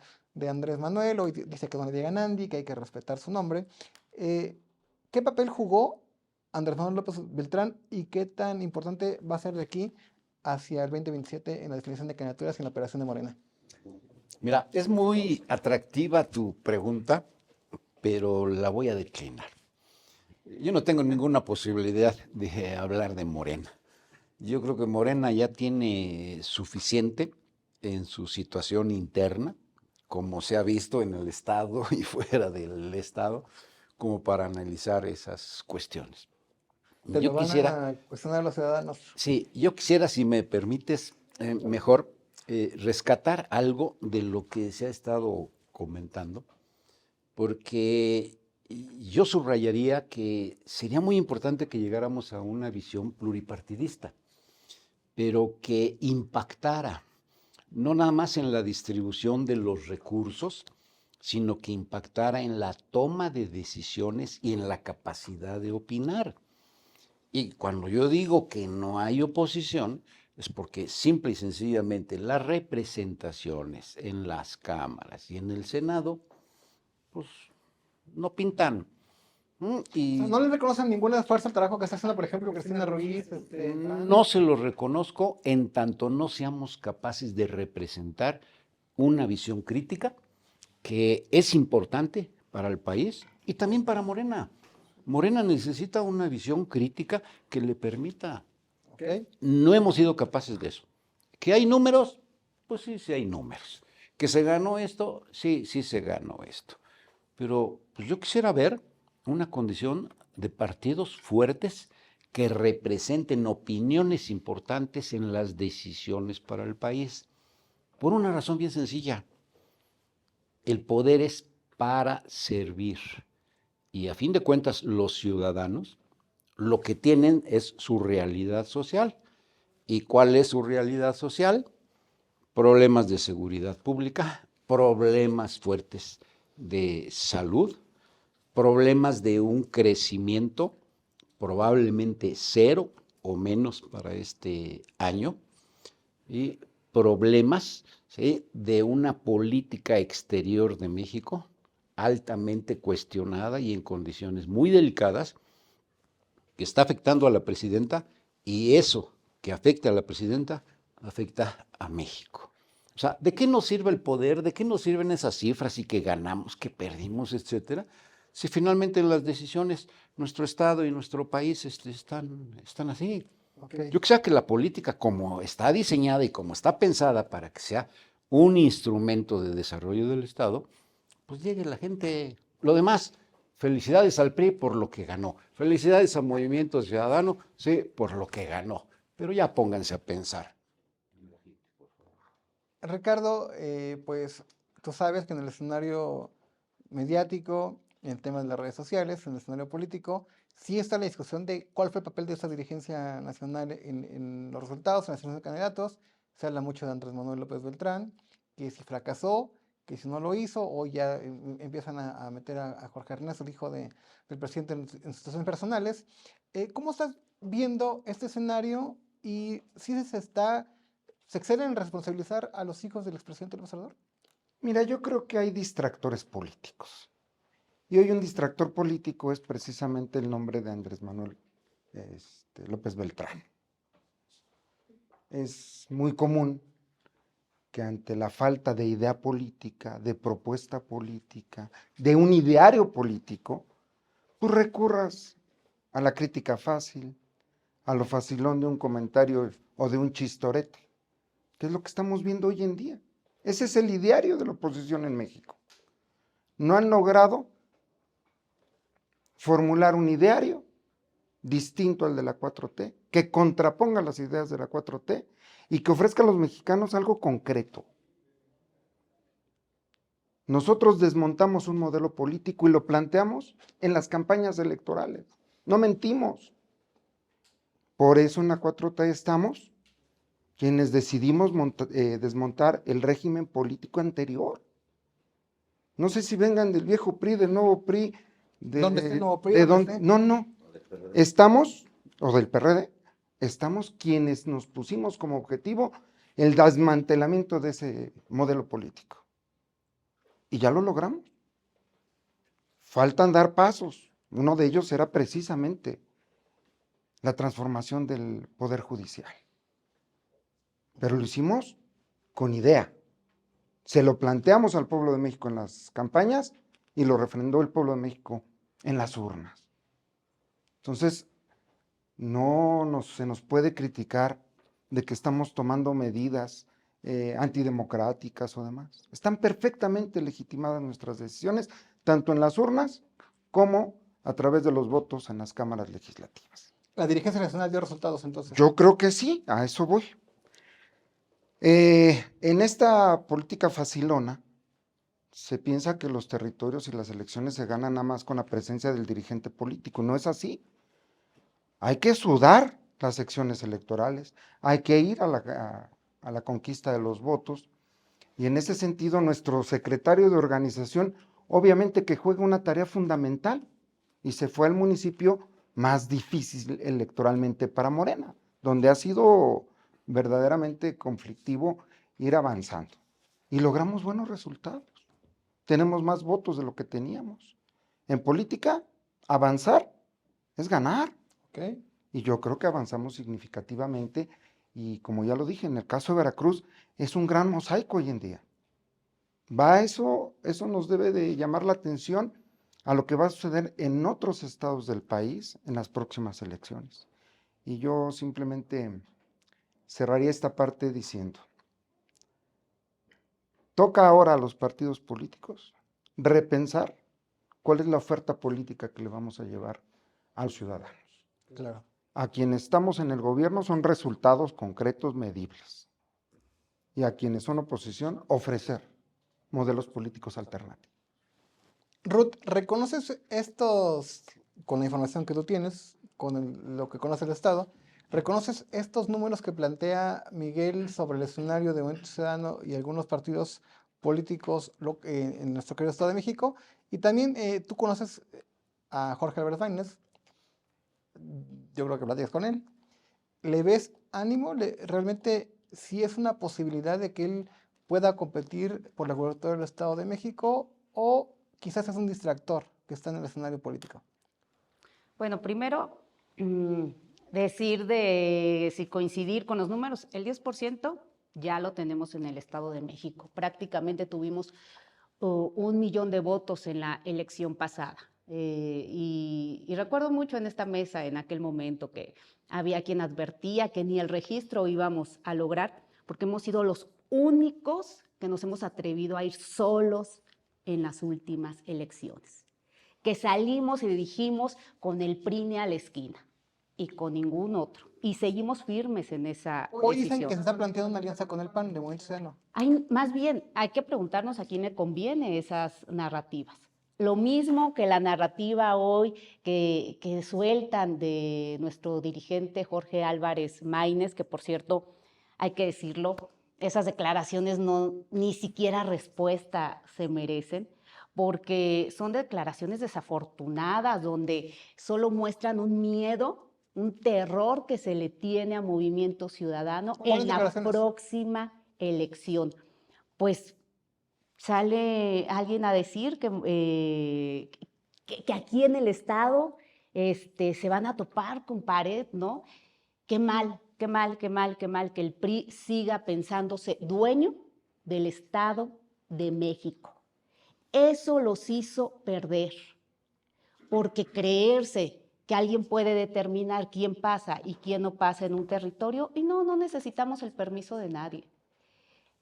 Andrés Manuel, hoy dice que no le digan Andy, que hay que respetar su nombre. ¿Qué papel jugó Andrés Manuel López Beltrán y qué tan importante va a ser de aquí hacia el 2027 en la definición de candidaturas y en la operación de Morena? Mira, es muy atractiva tu pregunta, pero la voy a declinar. Yo no tengo ninguna posibilidad de hablar de Morena. Yo creo que Morena ya tiene suficiente en su situación interna como se ha visto en el Estado y fuera del Estado, como para analizar esas cuestiones. Te lo Yo van quisiera, a cuestionar los ciudadanos. sí, yo quisiera, si me permites, mejor rescatar algo de lo que se ha estado comentando, porque yo subrayaría que sería muy importante que llegáramos a una visión pluripartidista, pero que impactara no nada más en la distribución de los recursos, sino que impactara en la toma de decisiones y en la capacidad de opinar. Y cuando yo digo que no hay oposición, es porque simple y sencillamente las representaciones en las cámaras y en el Senado, pues no pintan. O sea, Y no le reconocen ningún esfuerzo al trabajo que está haciendo, por ejemplo, Cristina Ruiz. no se lo reconozco en tanto no seamos capaces de representar una visión crítica que es importante para el país y también para Morena. Morena necesita una visión crítica que le permita. ¿Ok? No hemos sido capaces de eso. ¿Que hay números? Pues sí, sí hay números. ¿Que se ganó esto? Sí, sí se ganó esto. Pero pues yo quisiera ver una condición de partidos fuertes que representen opiniones importantes en las decisiones para el país. Por una razón bien sencilla. El poder es para servir. Y a fin de cuentas, los ciudadanos lo que tienen es su realidad social. ¿Y cuál es su realidad social? Problemas de seguridad pública, problemas fuertes de salud, problemas de un crecimiento probablemente cero o menos para este año, y problemas, ¿sí?, de una política exterior de México altamente cuestionada y en condiciones muy delicadas, que está afectando a la presidenta, y eso que afecta a la presidenta afecta a México. O sea, ¿de qué nos sirve el poder? ¿De qué nos sirven esas cifras y que ganamos, que perdimos, etcétera? Si finalmente las decisiones, nuestro Estado y nuestro país están así. Ok. Yo quisiera que la política, como está diseñada y como está pensada para que sea un instrumento de desarrollo del Estado, pues llegue la gente. Lo demás, felicidades al PRI por lo que ganó. Felicidades al Movimiento Ciudadano, sí, por lo que ganó. Pero ya pónganse a pensar. Ricardo, pues tú sabes que en el escenario mediático, en el tema de las redes sociales, en el escenario político, sí está la discusión de cuál fue el papel de esta dirigencia nacional en los resultados, en la selección de candidatos. Se habla mucho de Andrés Manuel López Beltrán, que si fracasó, que si no lo hizo, o ya empiezan a meter a Jorge Ernesto, el hijo del presidente, en situaciones personales. ¿Cómo estás viendo este escenario y si se exceden en responsabilizar a los hijos del expresidente López Obrador? Mira, yo creo que hay distractores políticos. Y hoy un distractor político es precisamente el nombre de Andrés Manuel López Beltrán. Es muy común que ante la falta de idea política, de propuesta política, de un ideario político, tú recurras a la crítica fácil, a lo facilón de un comentario o de un chistorete, que es lo que estamos viendo hoy en día. Ese es el ideario de la oposición en México. No han logrado formular un ideario distinto al de la 4T, que contraponga las ideas de la 4T y que ofrezca a los mexicanos algo concreto. Nosotros desmontamos un modelo político y lo planteamos en las campañas electorales. No mentimos. Por eso en la 4T estamos quienes decidimos desmontar el régimen político anterior. No sé si vengan del viejo PRI, del nuevo PRI, ¿Dónde esté el nuevo PRI? no. Estamos, o del PRD, estamos quienes nos pusimos como objetivo el desmantelamiento de ese modelo político. Y ya lo logramos. Faltan dar pasos. Uno de ellos era precisamente la transformación del Poder Judicial. Pero lo hicimos con idea. Se lo planteamos al pueblo de México en las campañas y lo refrendó el pueblo de México en las urnas. Entonces, se nos puede criticar de que estamos tomando medidas antidemocráticas o demás. Están perfectamente legitimadas nuestras decisiones, tanto en las urnas como a través de los votos en las cámaras legislativas. La dirigencia nacional dio resultados entonces. Yo creo que sí, a eso voy. En esta política facilona, se piensa que los territorios y las elecciones se ganan nada más con la presencia del dirigente político. No es así. Hay que sudar las secciones electorales, hay que ir a la conquista de los votos, y en ese sentido nuestro secretario de organización obviamente que juega una tarea fundamental, y se fue al municipio más difícil electoralmente para Morena, donde ha sido verdaderamente conflictivo ir avanzando. Y logramos buenos resultados. Tenemos más votos de lo que teníamos. En política, avanzar es ganar. Ok. Y yo creo que avanzamos significativamente. Y como ya lo dije, en el caso de Veracruz, es un gran mosaico hoy en día. Eso nos debe de llamar la atención a lo que va a suceder en otros estados del país en las próximas elecciones. Y yo simplemente cerraría esta parte diciendo, toca ahora a los partidos políticos repensar cuál es la oferta política que le vamos a llevar a los ciudadanos. Claro. A quienes estamos en el gobierno son resultados concretos, medibles. Y a quienes son oposición, ofrecer modelos políticos alternativos. Ruth, ¿reconoces estos, con la información que tú tienes, lo que conoce el Estado, reconoces estos números que plantea Miguel sobre el escenario de Movimiento Ciudadano y algunos partidos políticos en nuestro querido Estado de México? Y también tú conoces a Jorge Álvarez Maínez, yo creo que platicas con él. ¿Le ves ánimo? ¿Realmente sí es una posibilidad de que él pueda competir por la gubernatura del Estado de México, o quizás es un distractor que está en el escenario político? Bueno, primero, decir de si coincidir con los números, el 10% ya lo tenemos en el Estado de México. Prácticamente tuvimos 1 millón de votos en la elección pasada. Y recuerdo mucho en esta mesa, en aquel momento, que había quien advertía que ni el registro íbamos a lograr, porque hemos sido los únicos que nos hemos atrevido a ir solos en las últimas elecciones, que salimos y dijimos con el PRI a la esquina y con ningún otro, y seguimos firmes en esa Hoy dicen decisión. que se está planteando una alianza con el PAN de Movimiento Ciudadano. Más bien, hay que preguntarnos a quién le conviene esas narrativas. Lo mismo que la narrativa hoy que sueltan de nuestro dirigente Jorge Álvarez Maínez, que por cierto, hay que decirlo, esas declaraciones ni siquiera respuesta se merecen, porque son declaraciones desafortunadas, donde solo muestran un miedo, un terror que se le tiene a Movimiento Ciudadano en la próxima elección. Pues sale alguien a decir que aquí en el Estado se van a topar con pared, ¿no? Qué mal, qué mal, qué mal, qué mal que el PRI siga pensándose dueño del Estado de México. Eso los hizo perder, porque creerse que alguien puede determinar quién pasa y quién no pasa en un territorio, y no necesitamos el permiso de nadie.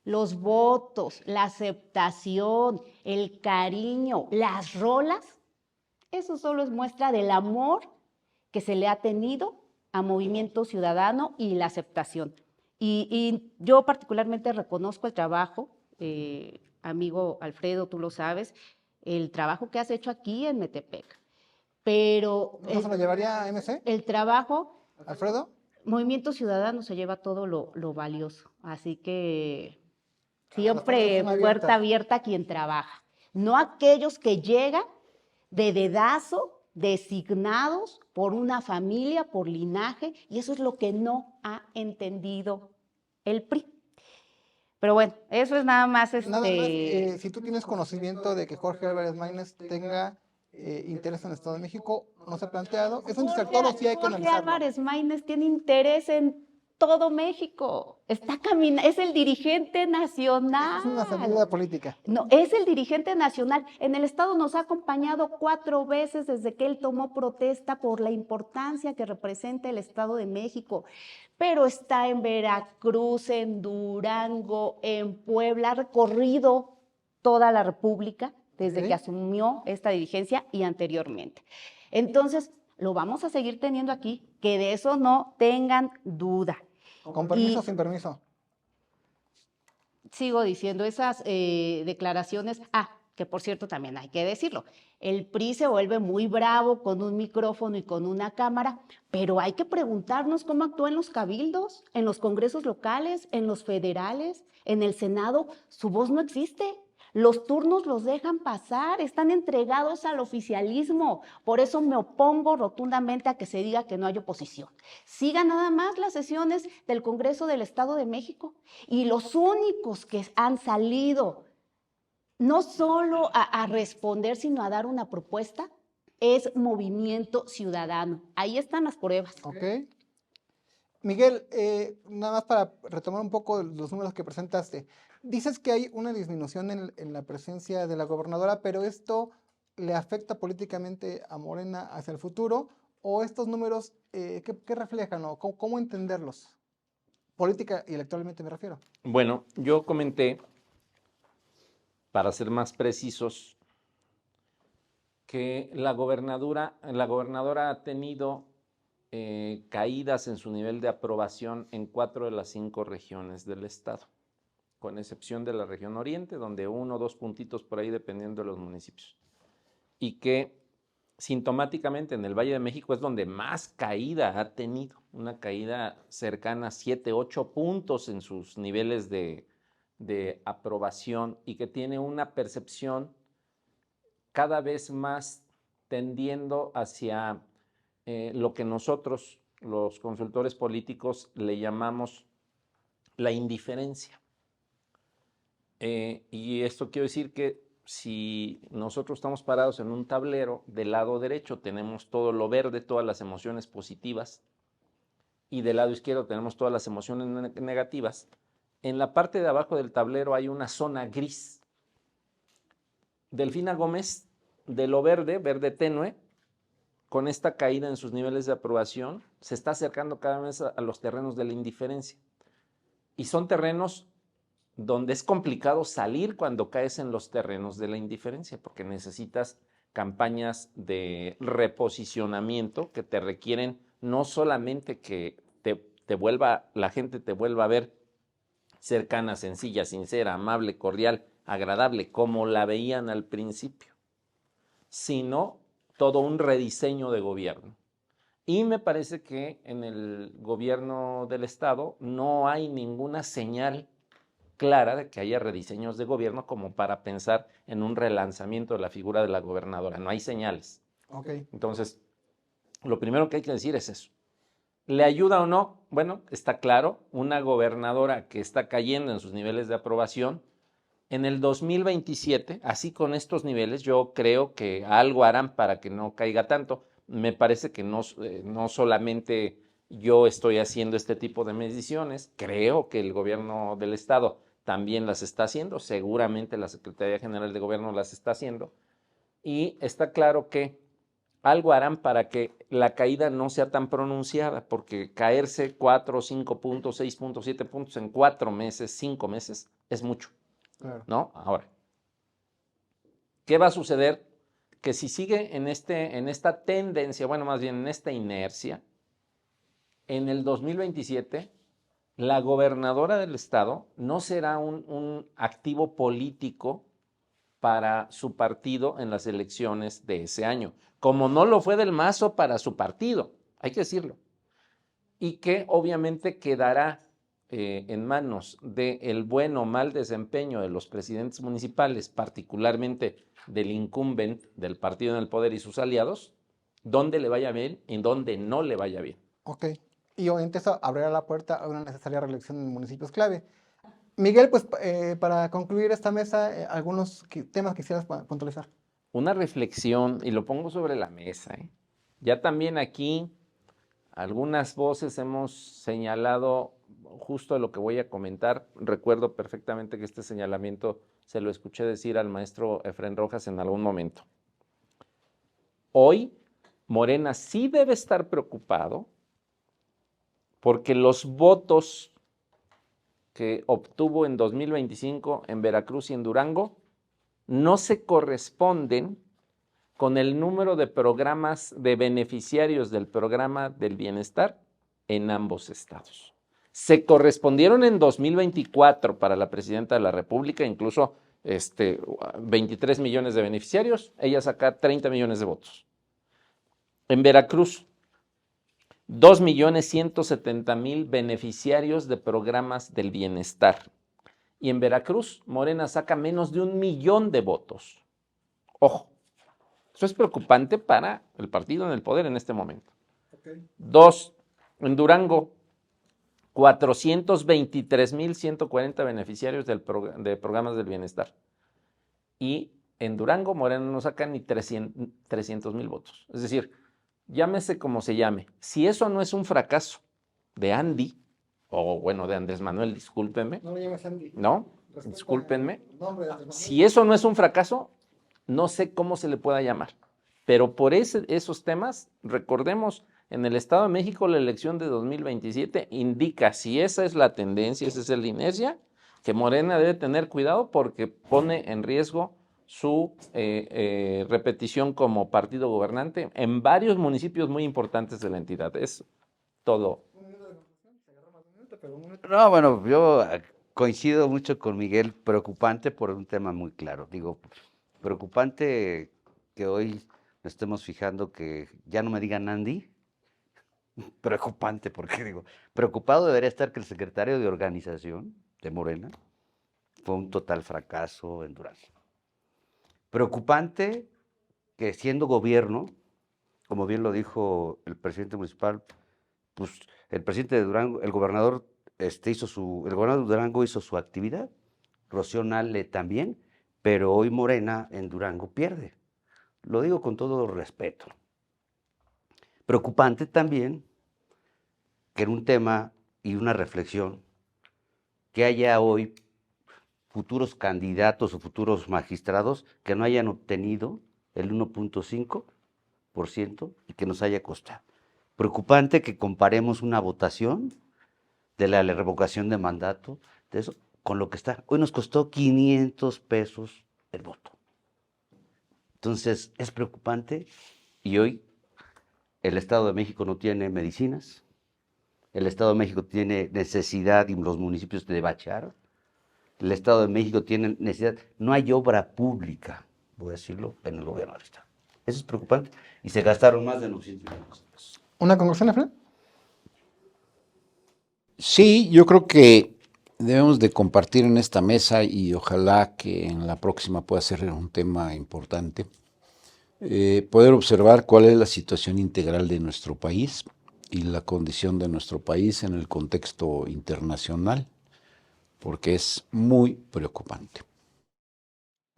Los votos, la aceptación, el cariño, las rolas, eso solo es muestra del amor que se le ha tenido a Movimiento Ciudadano y la aceptación. Y yo particularmente reconozco el trabajo, amigo Alfredo, tú lo sabes, el trabajo que has hecho aquí en Metepec. Pero ¿No se lo llevaría a MC? El trabajo, ¿Alfredo? Movimiento Ciudadano se lleva todo lo valioso, así que siempre puerta abierta a quien trabaja, no aquellos que llegan de dedazo, designados por una familia, por linaje, y eso es lo que no ha entendido el PRI. Pero bueno, eso es nada más. Nada más, si tú tienes conocimiento de que Jorge Álvarez Maínez tenga interés en el Estado de México, ¿no se ha planteado? ¿Es un distractor o sí hay que analizarlo? Jorge Álvarez Maínez tiene interés en todo México. Está caminando, es el dirigente nacional. Es una salida política. No, es el dirigente nacional. En el Estado nos ha acompañado 4 veces desde que él tomó protesta por la importancia que representa el Estado de México. Pero está en Veracruz, en Durango, en Puebla, ha recorrido toda la República desde Ok. que asumió esta dirigencia y anteriormente. Entonces, lo vamos a seguir teniendo aquí, que de eso no tengan duda. ¿Con permiso o Y- sin permiso? Sigo diciendo esas declaraciones. Que por cierto también hay que decirlo. El PRI se vuelve muy bravo con un micrófono y con una cámara, pero hay que preguntarnos cómo actúa en los cabildos, en los congresos locales, en los federales, en el Senado. Su voz no existe. Los turnos los dejan pasar, están entregados al oficialismo. Por eso me opongo rotundamente a que se diga que no hay oposición. Sigan nada más las sesiones del Congreso del Estado de México. Y los únicos que han salido no solo a responder, sino a dar una propuesta, es Movimiento Ciudadano. Ahí están las pruebas. Ok. Miguel, nada más para retomar un poco los números que presentaste. Dices que hay una disminución en la presencia de la gobernadora, pero esto le afecta políticamente a Morena hacia el futuro, o estos números, ¿qué reflejan o cómo entenderlos? Política y electoralmente me refiero. Bueno, yo comenté, para ser más precisos, que la gobernadora ha tenido caídas en su nivel de aprobación en 4 de las 5 regiones del estado, con excepción de la región oriente, donde 1 o 2 puntitos por ahí dependiendo de los municipios. Y que sintomáticamente en el Valle de México es donde más caída ha tenido, una caída cercana a 7, 8 puntos en sus niveles de aprobación, y que tiene una percepción cada vez más tendiendo hacia lo que nosotros, los consultores políticos, le llamamos la indiferencia. Y esto quiero decir que si nosotros estamos parados en un tablero, del lado derecho tenemos todo lo verde, todas las emociones positivas, y del lado izquierdo tenemos todas las emociones negativas. En la parte de abajo del tablero hay una zona gris. Delfina Gómez, de lo verde, verde tenue, con esta caída en sus niveles de aprobación, se está acercando cada vez a los terrenos de la indiferencia. Y son terrenos donde es complicado salir cuando caes en los terrenos de la indiferencia, porque necesitas campañas de reposicionamiento que te requieren no solamente que la gente te vuelva a ver cercana, sencilla, sincera, amable, cordial, agradable, como la veían al principio, sino todo un rediseño de gobierno. Y me parece que en el gobierno del estado no hay ninguna señal clara de que haya rediseños de gobierno como para pensar en un relanzamiento de la figura de la gobernadora. No hay señales. Ok. Entonces, lo primero que hay que decir es eso. ¿Le ayuda o no? Bueno, está claro, una gobernadora que está cayendo en sus niveles de aprobación, en el 2027, así con estos niveles, yo creo que algo harán para que no caiga tanto. Me parece que no solamente yo estoy haciendo este tipo de mediciones, creo que el gobierno del estado también las está haciendo, seguramente la Secretaría General de Gobierno las está haciendo, y está claro que algo harán para que la caída no sea tan pronunciada, porque caerse 4, 5 puntos, 6 puntos, 7 puntos en 4 meses, 5 meses, es mucho. Claro. ¿No? Ahora, ¿qué va a suceder? Que si sigue en esta tendencia, bueno, más bien en esta inercia, en el 2027, la gobernadora del estado no será un activo político para su partido en las elecciones de ese año, como no lo fue del Mazo para su partido, hay que decirlo, y que obviamente quedará en manos del buen o mal desempeño de los presidentes municipales, particularmente del incumbent del partido en el poder y sus aliados, donde le vaya bien y donde no le vaya bien. Ok. Y obviamente eso abrirá la puerta a una necesaria reelección en municipios clave. Miguel, pues para concluir esta mesa, algunos temas quisieras puntualizar. Una reflexión, y lo pongo sobre la mesa, ¿eh? Ya también aquí Algunas voces hemos señalado justo lo que voy a comentar. Recuerdo perfectamente que este señalamiento se lo escuché decir al maestro Efrén Rojas en algún momento. Hoy, Morena sí debe estar preocupado porque los votos que obtuvo en 2025 en Veracruz y en Durango no se corresponden con el número de programas de beneficiarios del programa del bienestar en ambos estados. Se correspondieron en 2024 para la presidenta de la República, incluso 23 millones de beneficiarios, ella saca 30 millones de votos. En Veracruz, 2.170.000 beneficiarios de programas del bienestar. Y en Veracruz, Morena saca menos de 1 millón de votos. Ojo, eso es preocupante para el partido en el poder en este momento. Okay. 2, en Durango, 423.140 beneficiarios de programas del bienestar. Y en Durango, Morena no saca ni 300,000 votos. Es decir, llámese como se llame. Si eso no es un fracaso de Andy, o bueno, de Andrés Manuel, discúlpenme. No le llames Andy. No, discúlpenme. Si eso no es un fracaso, no sé cómo se le pueda llamar. Pero por esos temas, recordemos, en el Estado de México la elección de 2027 indica, si esa es la tendencia, esa es la inercia, que Morena debe tener cuidado porque pone en riesgo su repetición como partido gobernante en varios municipios muy importantes de la entidad. Es todo. No, bueno, yo coincido mucho con Miguel, preocupante por un tema muy claro. Digo, preocupante que hoy nos estemos fijando que ya no me digan Andy. Preocupante, porque digo, preocupado debería estar que el secretario de organización de Morena fue un total fracaso en Durango. Preocupante que siendo gobierno, como bien lo dijo el presidente municipal, pues el presidente de Durango, el gobernador de Durango hizo su actividad, Rocío Nale también, pero hoy Morena en Durango pierde. Lo digo con todo respeto. Preocupante también que en un tema y una reflexión que haya hoy futuros candidatos o futuros magistrados que no hayan obtenido el 1.5% y que nos haya costado. Preocupante que comparemos una votación de la revocación de mandato, de eso, con lo que está. Hoy nos costó 500 pesos el voto. Entonces, es preocupante y hoy el Estado de México no tiene medicinas, el Estado de México tiene necesidad y los municipios de bachear, el Estado de México tiene necesidad, no hay obra pública, voy a decirlo, en el gobierno del Estado. Eso es preocupante y se gastaron más de 900 millones de pesos. ¿Una conclusión, Efrén? Sí, yo creo que debemos de compartir en esta mesa y ojalá que en la próxima pueda ser un tema importante, poder observar cuál es la situación integral de nuestro país y la condición de nuestro país en el contexto internacional, porque es muy preocupante.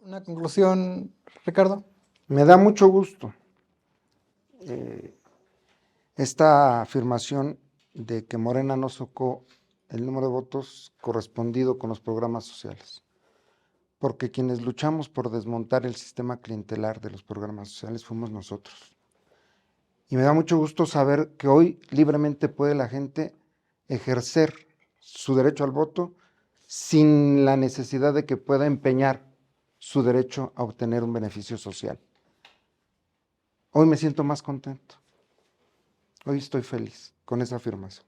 ¿Una conclusión, Ricardo? Me da mucho gusto esta afirmación de que Morena no sacó el número de votos correspondido con los programas sociales, porque quienes luchamos por desmontar el sistema clientelar de los programas sociales fuimos nosotros. Y me da mucho gusto saber que hoy libremente puede la gente ejercer su derecho al voto sin la necesidad de que pueda empeñar su derecho a obtener un beneficio social. Hoy me siento más contento. Hoy estoy feliz con esa afirmación.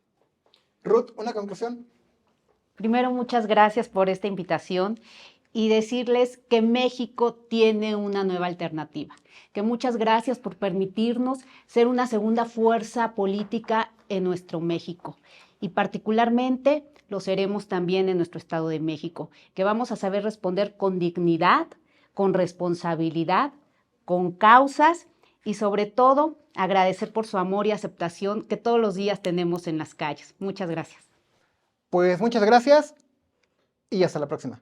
Ruth, ¿una conclusión? Primero, muchas gracias por esta invitación y decirles que México tiene una nueva alternativa, que muchas gracias por permitirnos ser una segunda fuerza política en nuestro México y particularmente lo seremos también en nuestro Estado de México, que vamos a saber responder con dignidad, con responsabilidad, con causas y sobre todo agradecer por su amor y aceptación que todos los días tenemos en las calles. Muchas gracias. Pues muchas gracias y hasta la próxima.